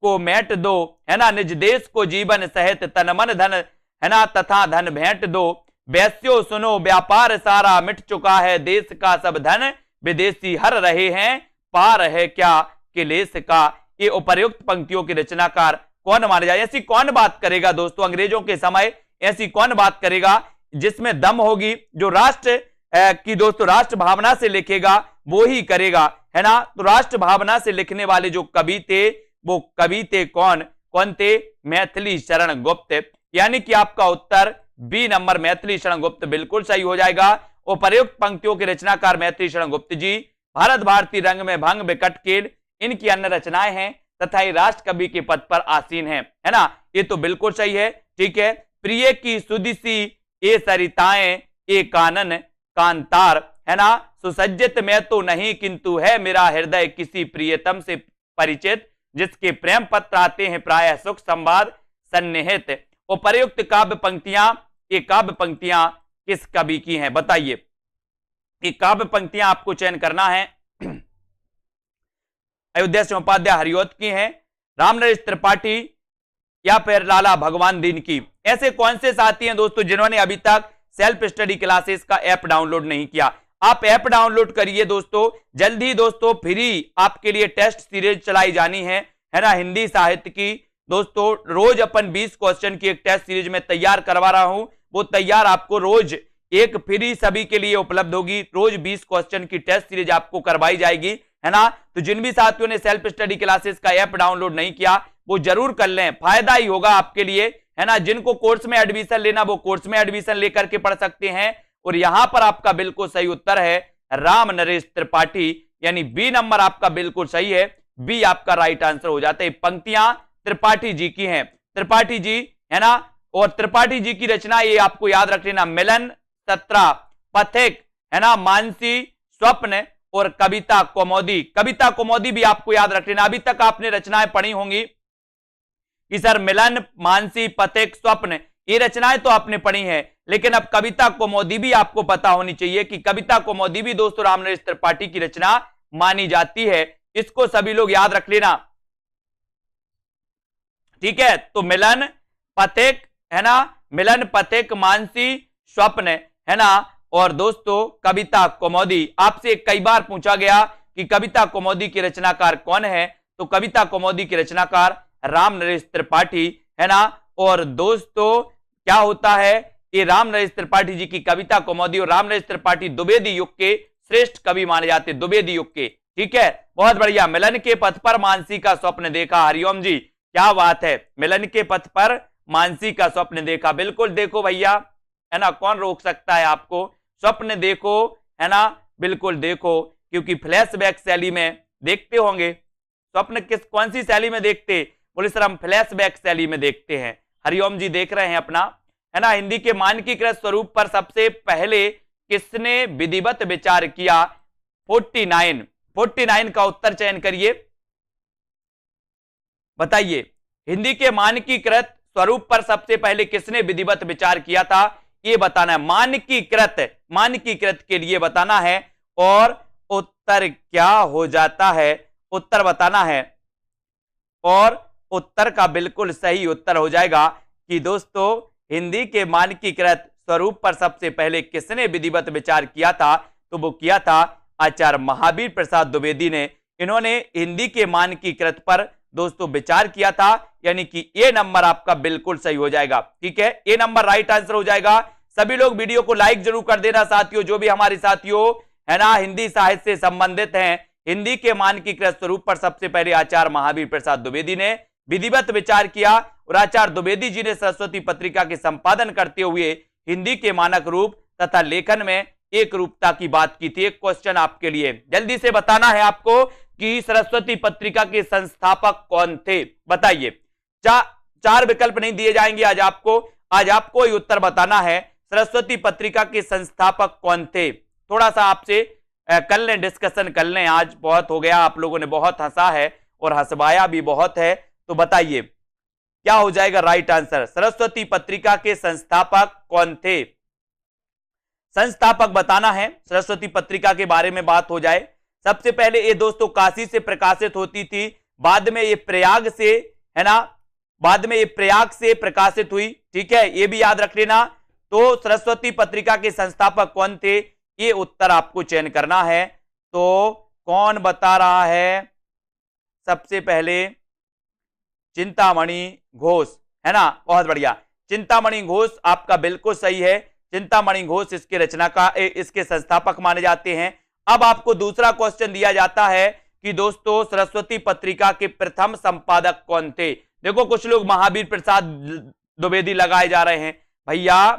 को मैट दो, है ना। निज देश को जीवन सहित तन मन धन, है ना, तथा धन भेंट दो। वैस्यो सुनो व्यापार सारा मिट चुका है, देश का सब धन विदेशी हर रहे हैं, पार है क्या किलेश का। ये उपर्युक्त पंक्तियों के रचनाकार कौन माने जाए? ऐसी कौन बात करेगा दोस्तों अंग्रेजों के समय? ऐसी कौन बात करेगा जिसमें दम होगी? जो राष्ट्र की दोस्तों राष्ट्र भावना से लिखेगा वो ही करेगा, है ना। तो राष्ट्र भावना से लिखने वाले जो कवि थे वो कवि थे कौन? कौन थे? मैथिली शरण गुप्त। यानी कि आपका उत्तर बी नंबर मैथिली शरण गुप्त बिल्कुल सही हो जाएगा। उपर्युक्त पंक्तियों के रचनाकार मैथिली शरण गुप्त जी। भारत भारती रंग में भंग विकट केल इनकी अन्य रचनाएं हैं तथा ये राष्ट्र कवि के पद पर आसीन है ना। ये तो बिल्कुल सही है, ठीक है। प्रिय की सुदिसी ए सरिताएं ए कानन कांतार, है ना। सुसज्जित में तो नहीं किंतु है मेरा हृदय किसी प्रियतम से परिचित, जिसके प्रेम पत्र आते हैं प्रायः सुख संवाद सन्निहित। उपर्युक्त काव्य पंक्तियां, ये काव्य पंक्तियां किस कवि की हैं बताइए? ये काव्य पंक्तियां आपको चयन करना है। अयोध्या से उपाध्याय हरिऔध की हैं, रामनरेश त्रिपाठी या फिर लाला भगवान दीन की। ऐसे कौन से साथी हैं दोस्तों जिन्होंने अभी तक सेल्फ स्टडी क्लासेस का ऐप डाउनलोड नहीं किया? आप ऐप डाउनलोड करिए दोस्तों। जल्दी दोस्तों फ्री आपके लिए टेस्ट सीरीज चलाई जानी है ना। हिंदी साहित्य की दोस्तों रोज अपन 20 क्वेश्चन की एक टेस्ट सीरीज में तैयार करवा रहा हूं। वो तैयार आपको रोज एक फ्री सभी के लिए उपलब्ध होगी। रोज 20 क्वेश्चन की टेस्ट सीरीज आपको करवाई जाएगी, है ना। तो जिन भी साथियों ने सेल्फ स्टडी क्लासेस का ऐप डाउनलोड नहीं किया वो जरूर कर लें, फायदा ही होगा आपके लिए, है ना। जिनको कोर्स में एडमिशन लेना वो कोर्स में एडमिशन लेकर के पढ़ सकते हैं। और यहां पर आपका बिल्कुल सही उत्तर है राम नरेश त्रिपाठी, यानी बी नंबर आपका बिल्कुल सही है। बी आपका राइट आंसर हो जाता है। पंक्तियां त्रिपाठी जी की हैं, त्रिपाठी जी, है ना। और त्रिपाठी जी की रचना ये आपको याद रख लेना, मिलन, सत्रा, पथिक, है ना, मानसी, स्वप्न और कविता कौमुदी। कविता कौमुदी भी आपको याद रख लेना। अभी तक आपने रचनाएं पढ़ी होंगी कि सर मिलन, मानसी, पथिक, स्वप्न, ये रचनाएं तो आपने पढ़ी हैं, लेकिन अब कविता कौमुदी भी आपको पता होनी चाहिए कि कविता कौमुदी भी दोस्तों रामनरेश त्रिपाठी की रचना मानी जाती है। इसको सभी लोग याद रख लेना, ठीक है। तो मिलन, पथिक, है ना, मिलन, पथिक, मानसी, स्वप्न, है ना, और दोस्तों कविता कौमुदी। आपसे कई बार पूछा गया कि कविता कौमुदी के रचनाकार कौन है, तो कविता कौमुदी के रचनाकार राम नरेश त्रिपाठी, है ना। और दोस्तों क्या होता है, ये राम नरेश त्रिपाठी जी की कविता कौमुदी और राम नरेश त्रिपाठी द्विवेदी युग के श्रेष्ठ कवि माने जाते हैं, द्विवेदी युग के, ठीक है। बहुत बढ़िया। मिलन के पथ पर मानसी का स्वप्न देखा, हरिओम जी क्या बात है। मिलन के पथ पर मानसी का स्वप्न देखा, बिल्कुल देखो भैया, है ना, कौन रोक सकता है आपको। स्वप्न देखो, है ना, बिल्कुल देखो, क्योंकि फ्लैशबैक शैली में देखते होंगे। स्वप्न कौन सी शैली में देखते? बोले सर हम फ्लैशबैक शैली में देखते हैं। हरिओम जी देख रहे हैं अपना, है ना। हिंदी के मानकीकृत स्वरूप पर सबसे पहले किसने विधिवत विचार किया? 49 का उत्तर चयन करिए, बताइए। हिंदी के मानकीकृत स्वरूप पर सबसे पहले किसने विधिवत विचार किया था, ये बताना है। मानकीकृत के लिए बताना है और उत्तर क्या हो जाता है, उत्तर बताना है। और उत्तर का बिल्कुल सही उत्तर हो जाएगा कि दोस्तों हिंदी के मानकीकृत स्वरूप पर सबसे पहले किसने विधिवत विचार किया था, तो वो किया था आचार्य महावीर प्रसाद द्विवेदी ने। इन्होंने हिंदी के मानकीकृत पर दोस्तों विचार किया था, यानी कि ए नंबर आपका बिल्कुल सही हो जाएगा। ठीक है, ए नंबर राइट आंसर हो जाएगा। सभी लोग वीडियो को लाइक जरूर कर देना साथियों, जो भी हमारे साथियों है ना हिंदी साहित्य से संबंधित हैं। हिंदी के मानकीकृत स्वरूप पर सबसे पहले आचार्य महावीर प्रसाद द्विवेदी ने विधिवत विचार किया और आचार्य द्विवेदी जी ने सरस्वती पत्रिका के संपादन करते हुए हिंदी के मानक रूप तथा लेखन में एक रूपता की बात की थी। एक क्वेश्चन आपके लिए जल्दी से बताना है आपको कि सरस्वती पत्रिका के संस्थापक कौन थे, बताइए। चार विकल्प नहीं दिए जाएंगे आज आपको ही उत्तर बताना है। सरस्वती पत्रिका के संस्थापक कौन थे? थोड़ा सा आपसे कर लें, डिस्कशन कर लें, आज बहुत हो गया, आप लोगों ने बहुत हंसा है और हंसवाया भी बहुत है, तो बताइए क्या हो जाएगा राइट आंसर। सरस्वती पत्रिका के संस्थापक कौन थे? संस्थापक बताना है। सरस्वती पत्रिका के बारे में बात हो जाए, सबसे पहले ये दोस्तों काशी से प्रकाशित होती थी, बाद में ये प्रयाग से, है ना, बाद में ये प्रयाग से प्रकाशित हुई। ठीक है, ये भी याद रख लेना। तो सरस्वती पत्रिका के संस्थापक कौन थे, ये उत्तर आपको चयन करना है। तो कौन बता रहा है? सबसे पहले चिंतामणि घोष, है ना, बहुत बढ़िया, चिंतामणि घोष आपका बिल्कुल सही है। चिंतामणि घोष इसके इसके संस्थापक माने जाते हैं। अब आपको दूसरा क्वेश्चन दिया जाता है कि दोस्तों सरस्वती पत्रिका के प्रथम संपादक कौन थे? देखो कुछ लोग महावीर प्रसाद द्विवेदी लगाए जा रहे हैं। भैया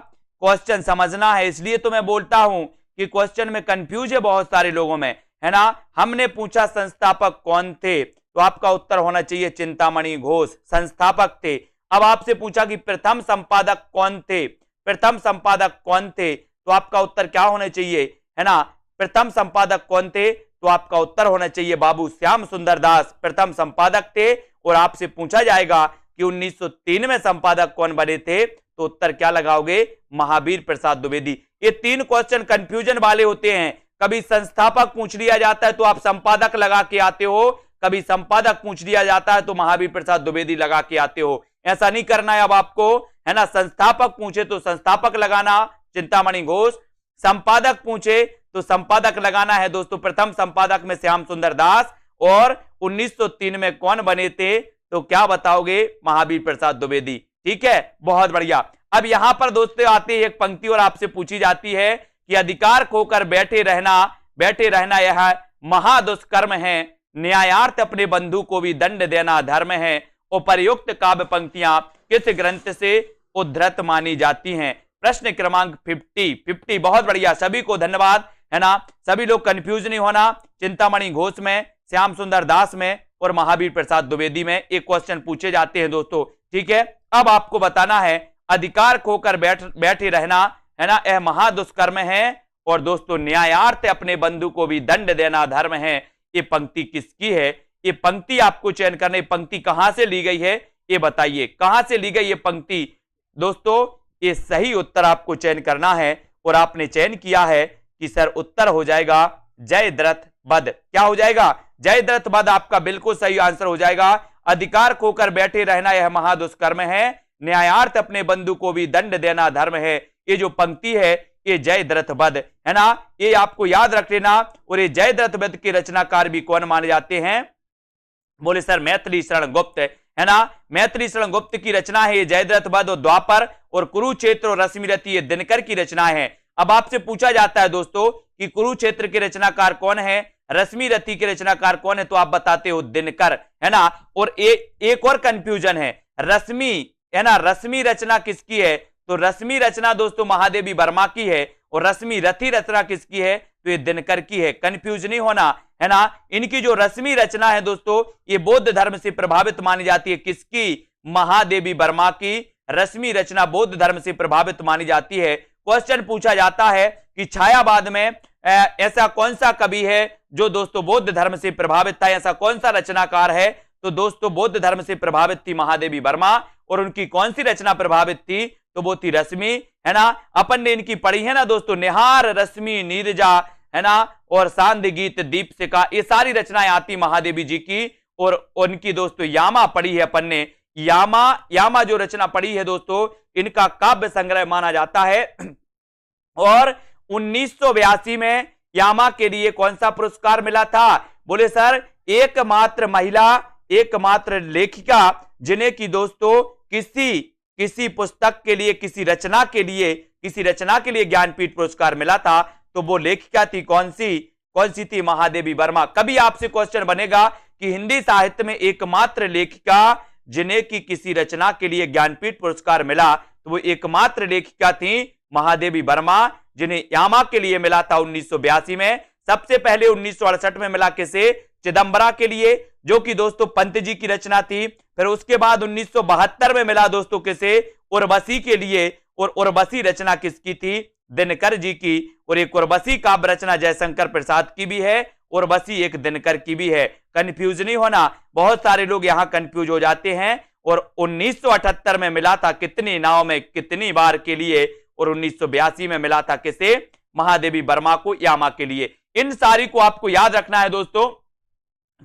क्वेश्चन समझना है, इसलिए तो मैं बोलता हूं कि क्वेश्चन में कंफ्यूज है बहुत सारे लोगों में, है ना। हमने पूछा संस्थापक कौन थे, तो आपका उत्तर होना चाहिए चिंतामणि घोष संस्थापक थे। अब आपसे पूछा कि प्रथम संपादक कौन थे, प्रथम संपादक कौन थे, तो आपका उत्तर क्या होना चाहिए, है ना। प्रथम संपादक कौन थे, तो आपका उत्तर होना चाहिए बाबू श्याम सुंदर दास प्रथम संपादक थे। और आपसे पूछा जाएगा कि 1903 में संपादक कौन बने थे, तो उत्तर क्या लगाओगे? महावीर प्रसाद द्विवेदी। ये तीन क्वेश्चन कंफ्यूजन वाले होते हैं, कभी संस्थापक पूछ लिया जाता है तो आप संपादक लगा के आते हो, कभी संपादक पूछ लिया जाता है तो महावीर प्रसाद द्विवेदी लगा के आते हो। ऐसा नहीं करना है अब आपको, है ना। संस्थापक पूछे तो संस्थापक लगाना चिंतामणि घोष, संपादक पूछे तो संपादक लगाना है दोस्तों प्रथम संपादक में श्याम सुंदर दास, और 1903 में कौन बने थे, तो क्या बताओगे? महावीर प्रसाद द्विवेदी। ठीक है, बहुत बढ़िया। अब यहां पर दोस्तों आती है एक पंक्ति और आपसे पूछी जाती है कि अधिकार खोकर बैठे रहना यह महादुष्कर्म है, न्यायार्थ अपने बंधु को भी दंड देना धर्म है। उपर्युक्त काव्य पंक्तियां किस ग्रंथ से उद्धृत मानी जाती हैं? प्रश्न क्रमांक 50। बहुत बढ़िया, सभी को धन्यवाद, है ना। सभी लोग कंफ्यूज नहीं होना, चिंतामणि घोष में, श्याम सुंदर दास में और महावीर प्रसाद द्विवेदी में एक क्वेश्चन पूछे जाते हैं दोस्तों। ठीक है, अब आपको बताना है अधिकार खोकर बैठे रहना, है ना, यह महादुष्कर्म है, और दोस्तों न्यायार्थ अपने बंधु को भी दंड देना धर्म है। ये पंक्ति किसकी है? ये पंक्ति आपको चयन करने, पंक्ति कहां से ली गई है ये बताइए, कहां से ली गई ये पंक्ति? दोस्तों ये सही उत्तर आपको चयन करना है, और आपने चयन किया है कि सर उत्तर हो जाएगा जयद्रथ वध। क्या हो जाएगा? जयद्रथ वध आपका बिल्कुल सही आंसर हो जाएगा। अधिकार खोकर बैठे रहना यह महादुष्कर्म है, न्यायार्थ अपने बंधु को भी दंड देना धर्म है। ये जो पंक्ति है ये जयद्रथ वध, है ना, ये आपको याद रख लेना। और ये जयद्रथ वध के रचनाकार भी कौन माने जाते हैं? बोले सर मैथिली शरण गुप्त, है ना। मैथिली शरण गुप्त की रचना है ये जयद्रथ वध और द्वापर, और कुरुक्षेत्र और रश्मिरथी ये दिनकर की रचना है। अब आपसे पूछा जाता है दोस्तों कि कुरुक्षेत्र के रचनाकार कौन है, रश्मिरथी के रचनाकार कौन है, तो आप बताते हो दिनकर, है ना। और एक और कंफ्यूजन है, रश्मि, है ना, रश्मि रचना किसकी है? तो रश्मि रचना दोस्तों महादेवी वर्मा की है, और रश्मिरथी रचना किसकी है? तो ये दिनकर की है। कंफ्यूज नहीं होना, है ना। इनकी जो रश्मि रचना है दोस्तों ये बौद्ध धर्म से प्रभावित मानी जाती है। किसकी? महादेवी वर्मा की रश्मि रचना बौद्ध धर्म से प्रभावित मानी जाती है। क्वेश्चन पूछा जाता है कि छायावाद में ऐसा कौन सा कवि है जो दोस्तों बौद्ध धर्म से प्रभावित था, ऐसा कौन सा रचनाकार है? तो दोस्तों बौद्ध धर्म से प्रभावित थी महादेवी वर्मा, और उनकी कौन सी रचना प्रभावित थी? तो वो थी रश्मि, है ना। अपन ने इनकी पढ़ी है ना दोस्तों, निहार, रश्मि, नीरजा, है ना, और सांध्य गीत, दीपशिखा, ये सारी रचनाएं आती महादेवी जी की। और उनकी दोस्तों यामा पढ़ी है अपन ने, यामा जो रचना पढ़ी है दोस्तों इनका काव्य संग्रह माना जाता है। और 1982 में यामा के लिए कौन सा पुरस्कार मिला था? बोले सर एकमात्र महिला एकमात्र लेखिका जिन्हें कि दोस्तों किसी पुस्तक के लिए, किसी रचना के लिए ज्ञानपीठ पुरस्कार मिला था, तो वो लेखिका थी कौन सी थी? महादेवी वर्मा। कभी आपसे क्वेश्चन बनेगा कि हिंदी साहित्य में एकमात्र लेखिका जिन्हें कि किसी रचना के लिए ज्ञानपीठ पुरस्कार मिला, तो वो एकमात्र लेखिका थी महादेवी वर्मा, जिन्हें यामा के लिए मिला था 1982 में। सबसे पहले 1968 में मिला किसे? चिदंबरा के लिए, जो कि दोस्तों पंत जी की रचना थी। फिर उसके बाद 1972 में मिला दोस्तों किसे? उर्वशी के लिए। और उर्वशी रचना किसकी थी? दिनकर जी की। और एक उर्वशी काव्य रचना जयशंकर प्रसाद की भी है, उर्वशी एक दिनकर की भी है। कंफ्यूज नहीं होना, बहुत सारे लोग यहां कंफ्यूज हो जाते हैं। और 1978 में मिला था कितनी नाव में कितनी बार के लिए, और 1982 में मिला था किसे? महादेवी वर्मा को, यामा के लिए। इन सारी को आपको याद रखना है दोस्तों,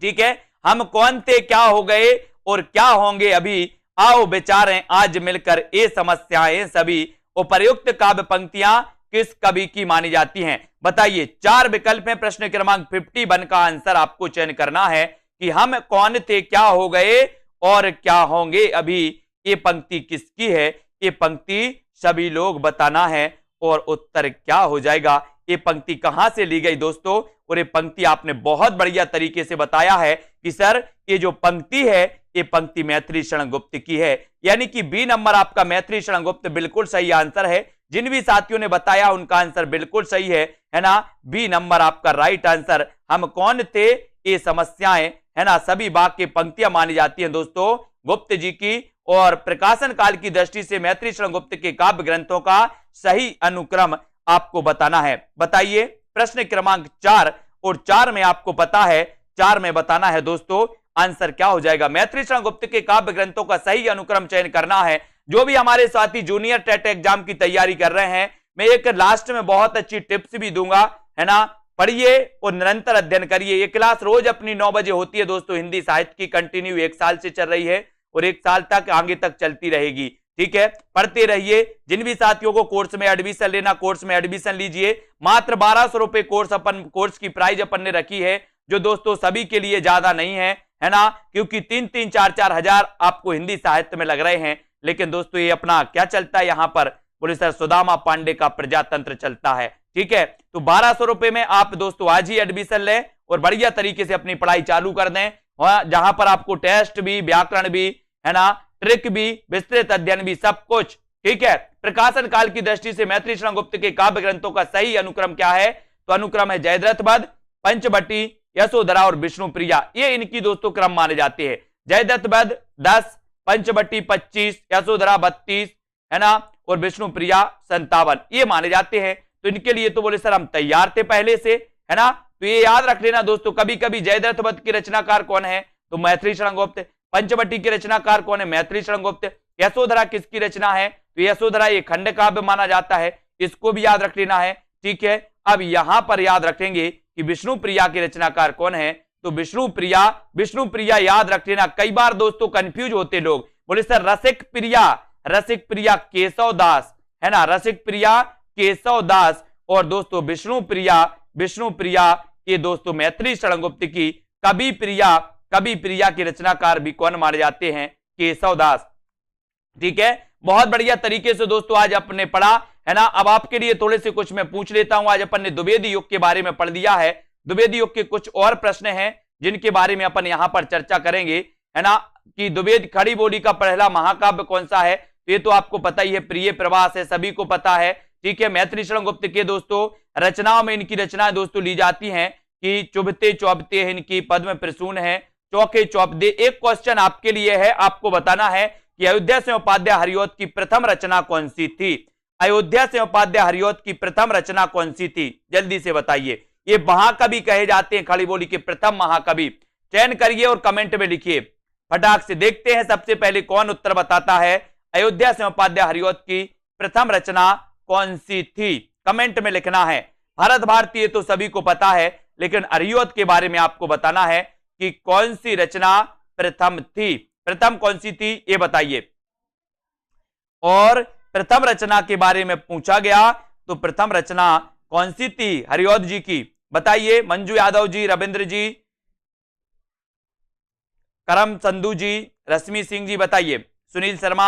ठीक है। हम कौन थे, क्या हो गए और क्या होंगे अभी, आओ विचारें आज मिलकर ये समस्याएं सभी। उपर्युक्त काव्य पंक्तियां किस कवि की मानी जाती हैं? बताइए। 4 विकल्प हैं। प्रश्न क्रमांक 51 का आंसर आपको चयन करना है कि हम कौन थे, क्या हो गए और क्या होंगे अभी। ये पंक्ति किसकी है? ये पंक्ति सभी लोग बताना है और उत्तर क्या हो जाएगा। ये पंक्ति कहां से ली गई दोस्तों? और ये पंक्ति आपने बहुत बढ़िया तरीके से बताया है कि सर ये जो पंक्ति है, ये पंक्ति मैथिली शरण गुप्त की है। यानी कि बी नंबर आपका मैथिली शरण गुप्त बिल्कुल सही आंसर है। जिन भी साथियों ने बताया उनका आंसर बिल्कुल सही है ना। बी नंबर आपका राइट आंसर। हम कौन थे, ये समस्याएं, है ना, सभी बाग की पंक्तियां मानी जाती हैं दोस्तों गुप्त जी की। और प्रकाशन काल की दृष्टि से मैथिली शरण गुप्त के काव्य ग्रंथों का सही अनुक्रम आपको बताना है। बताइए। प्रश्न क्रमांक 4, और 4 में आपको पता है, 4 में बताना है दोस्तों आंसर क्या हो जाएगा। मैथिली शरण गुप्त के काव्य ग्रंथों का सही अनुक्रम चयन करना है। जो भी हमारे साथी जूनियर टेट एग्जाम की तैयारी कर रहे हैं, मैं एक लास्ट में बहुत अच्छी टिप्स भी दूंगा, है ना। पढ़िए और निरंतर अध्ययन करिए। ये क्लास रोज अपनी 9 बजे होती है दोस्तों, हिंदी साहित्य की, कंटिन्यू 1 साल से चल रही है और 1 साल तक आगे तक चलती रहेगी, ठीक है। पढ़ते रहिए। जिन भी साथियों को कोर्स में एडमिशन लेना, कोर्स में एडमिशन लीजिए। मात्र 1200 रुपए कोर्स की प्राइस अपन ने रखी है, जो दोस्तों सभी के लिए ज्यादा नहीं है ना, क्योंकि 3-3, 4-4 हजार आपको हिंदी साहित्य में लग रहे हैं। लेकिन दोस्तों ये अपना क्या चलता है यहाँ पर, बोले सर सुदामा पांडे का प्रजातंत्र चलता है, ठीक है। तो 1200 रुपए में आप दोस्तों आज ही एडमिशन लें और बढ़िया तरीके से अपनी पढ़ाई चालू कर दें, जहां पर आपको टेस्ट भी, व्याकरण भी, है ना, ट्रिक भी, विस्तृत अध्ययन भी, सब कुछ, ठीक है। प्रकाशन काल की दृष्टि से मैथिली शरण गुप्त के काव्य ग्रंथों का सही अनुक्रम क्या है? तो अनुक्रम है जयद्रथ वध, पंचवटी, यशोधरा और विष्णुप्रिया। ये इनकी दोस्तों क्रम माने जाते हैं। जयद्रथ वध 10, पंचवटी 25, यशोधरा 32, है ना, और विष्णुप्रिया 57, ये माने जाते हैं। तो इनके लिए तो बोले सर हम तैयार थे पहले से, है ना। तो ये याद रख लेना दोस्तों। कभी कभी जयद्रथ वध की रचनाकार कौन है? तो मैथिली शरण गुप्त। पंचवटी की रचनाकार कौन है? मैथिली शरण गुप्त। यशोधरा किसकी रचना है? तो यशोधरा ये खंड काव्य माना जाता है, इसको भी याद रख लेना है, ठीक है। अब यहां पर याद रखेंगे कि विष्णुप्रिया की रचनाकार कौन है? तो विष्णुप्रिया याद रख लेना। कई बार दोस्तों कंफ्यूज होते लोग, बोले सर रसिक प्रिया केशव दास, है ना, रसिक प्रिया केशव दास। और दोस्तों विष्णुप्रिया ये दोस्तों मैथिली शरण गुप्त की कवि प्रिया की रचनाकार भी कौन माने जाते हैं? केशव दास, ठीक है। बहुत बढ़िया तरीके से दोस्तों आज अपने पढ़ा, है ना। अब आपके लिए थोड़े से कुछ मैं पूछ लेता हूं। आज अपन ने द्विवेदी युग के बारे में पढ़ दिया है। द्विवेदी युग के कुछ और प्रश्न हैं जिनके बारे में अपन यहां पर चर्चा करेंगे, है ना, कि द्विवेद खड़ी बोली का पहला महाकाव्य कौन सा है? तो ये तो आपको पता ही है, प्रिय प्रवास है, सभी को पता है, ठीक है। मैथिली शरण गुप्त के दोस्तों रचनाओं में इनकी रचनाएं दोस्तों ली जाती हैं कि चुभते चौबते हैं इनकी, पद्म प्रसून है, चौके चौपदे। एक क्वेश्चन आपके लिए है, आपको बताना है कि अयोध्या से उपाध्याय हरिऔध की प्रथम रचना कौन सी थी? अयोध्या से उपाध्याय हरिऔध की प्रथम रचना कौन सी थी? जल्दी से बताइए। ये महाकवि कहे जाते हैं, खड़ी बोली के प्रथम महाकवि। चयन करिए और कमेंट में लिखिए फटाक से। देखते हैं सबसे पहले कौन उत्तर बताता है। अयोध्या से उपाध्याय हरिऔध की प्रथम रचना कौन सी थी? कमेंट में लिखना है। भारत भारती तो सभी को पता है, लेकिन हरिऔध के बारे में आपको बताना है कि कौन सी रचना प्रथम थी। प्रथम कौन सी थी ये बताइए। और प्रथम रचना के बारे में पूछा गया तो प्रथम रचना कौन सी थी हरिऔध जी की? बताइए। मंजू यादव जी, रविंद्र जी, करम संधू जी, रश्मि सिंह जी बताइए, सुनील शर्मा,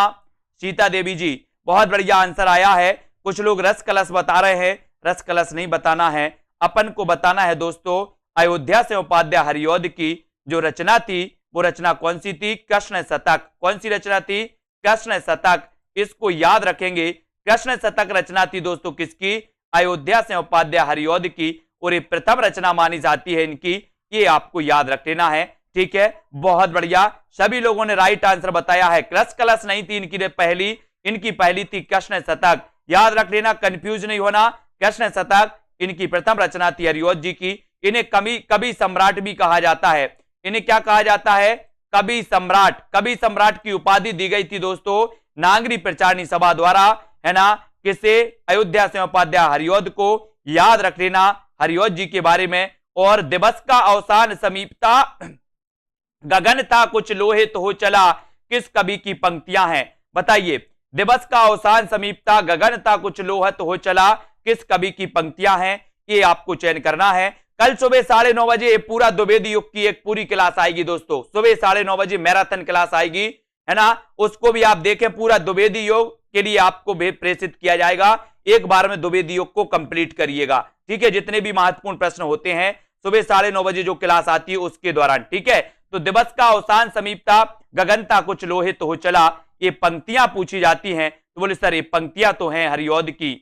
सीता देवी जी, बहुत बढ़िया आंसर आया है। कुछ लोग रस कलश बता रहे हैं, रस कलश नहीं बताना है, अपन को बताना है दोस्तों अयोध्या से उपाध्याय हरिऔध की जो रचना थी वो रचना कौन सी थी? कृष्ण शतक। कौन सी रचना थी? कृष्ण शतक। इसको याद रखेंगे, कृष्ण शतक रचना थी दोस्तों किसकी? अयोध्या से उपाध्याय हरिऔध की, और ये प्रथम रचना मानी जाती है इनकी, ये आपको याद रख लेना है। ठीक है, बहुत बढ़िया, सभी लोगों ने राइट आंसर बताया है। रस कलश नहीं थी इनकी पहली, इनकी पहली थी कृष्ण शतक। याद रख लेना, कंफ्यूज नहीं होना, कृष्ण शतक इनकी प्रथम रचना थी हरिऔध जी की। इन्हें कवि सम्राट भी कहा जाता है। इन्हें क्या कहा जाता है? कवि सम्राट। कवि सम्राट की उपाधि दी गई थी दोस्तों नागरी प्रचारणी सभा द्वारा, है ना, किसे? अयोध्या से उपाध्याय हरिऔध को। याद रख लेना हरिऔध जी के बारे में। और दिवस का अवसान समीपता, गगन था कुछ लोहित हो चला, किस कवि की पंक्तियां हैं? बताइए, दिवस का अवसान समीपता, गगन था कुछ लोहित हो चला, किस कवि की पंक्तियां हैं? ये आपको चयन करना है। कल सुबह 9:30 बजे पूरा द्विवेदी युग की एक पूरी क्लास आएगी दोस्तों, सुबह 9:30 बजे मैराथन क्लास आएगी, है ना, उसको भी आप देखें। पूरा द्विवेदी योग के लिए आपको प्रेषित किया जाएगा, एक बार में द्विवेदी योग को कंप्लीट करिएगा। ठीक है, जितने भी महत्वपूर्ण प्रश्न होते हैं सुबह 9:30 बजे जो क्लास आती है उसके दौरान। ठीक है, तो दिवस का अवसान समीपता, गगनता कुछ लोहित हो चला, ये पंक्तियां पूछी जाती हैं। तो बोले सर ये पंक्तियां तो हैं हरिऔध की।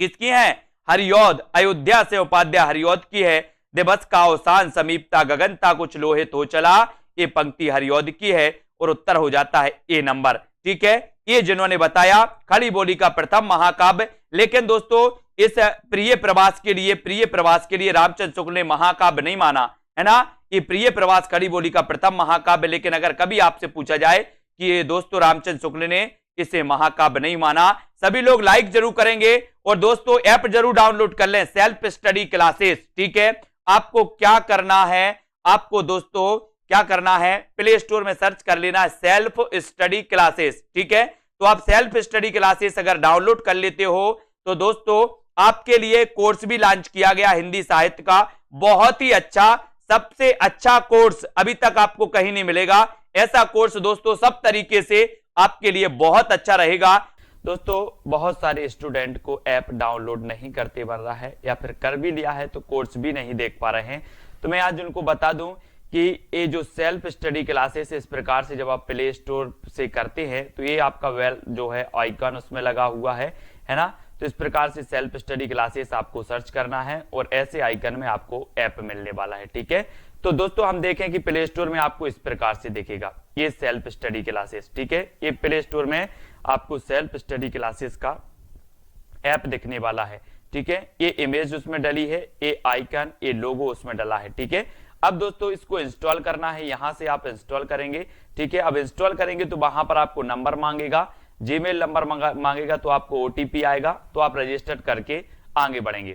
किसकी हैं? हरिऔध, अयोध्या से उपाध्याय हरिऔध की है। दिवस का अवसान समीपता, गगनता कुछ लोहित हो चला, ये पंक्ति हरिऔध की है, और उत्तर हो जाता है ए नंबर। ठीक है, ये जिन्होंने बताया खड़ी बोली का प्रथम महाकाव्य। लेकिन दोस्तों इस प्रिय प्रवास के लिए रामचंद्र शुक्ल ने महाकाव्य नहीं माना, है ना, ये प्रिय प्रवास खड़ी बोली का प्रथम महाकाव्य। लेकिन अगर कभी आपसे पूछा जाए कि ये दोस्तों रामचंद्र शुक्ल ने इसे महाकाव्य नहीं माना, सभी लोग लाइक जरूर करेंगे। और दोस्तों ऐप जरूर डाउनलोड कर लें, सेल्फ स्टडी क्लासेस। ठीक है, आपको क्या करना है? आपको दोस्तों क्या करना है? प्ले स्टोर में सर्च कर लेना है सेल्फ स्टडी क्लासेस। ठीक है, तो आप सेल्फ स्टडी क्लासेस अगर डाउनलोड कर लेते हो तो दोस्तों आपके लिए कोर्स भी लॉन्च किया गया हिंदी साहित्य का, बहुत ही अच्छा, सबसे अच्छा कोर्स अभी तक आपको कहीं नहीं मिलेगा। ऐसा कोर्स दोस्तों सब तरीके से आपके लिए बहुत अच्छा रहेगा। दोस्तों बहुत सारे स्टूडेंट को ऐप डाउनलोड नहीं करते बन रहा है, या फिर कर भी लिया है तो कोर्स भी नहीं देख पा रहे हैं। तो मैं आज उनको बता दूं कि ये जो सेल्फ स्टडी क्लासेस इस प्रकार से जब आप प्ले स्टोर से करते हैं तो ये आपका वेल जो है आइकन उसमें लगा हुआ है ना, तो इस प्रकार से सेल्फ स्टडी क्लासेस आपको सर्च करना है और ऐसे आइकन में आपको ऐप मिलने वाला है। ठीक है, तो दोस्तों हम देखें कि प्ले स्टोर में आपको इस प्रकार से दिखेगा ये सेल्फ स्टडी क्लासेस। ठीक है, ये प्ले स्टोर में आपको सेल्फ स्टडी क्लासेस का ऐप दिखने वाला है। ठीक है, ये इमेज उसमें डली है, ये आइकन, ये लोगो उसमें डला है। ठीक है, अब दोस्तों इसको इंस्टॉल करना है, यहां से आप इंस्टॉल करेंगे। ठीक है, अब इंस्टॉल करेंगे तो वहां पर आपको नंबर मांगेगा, जीमेल नंबर मांगेगा, तो आपको ओटीपी आएगा, तो आप रजिस्टर करके आगे बढ़ेंगे।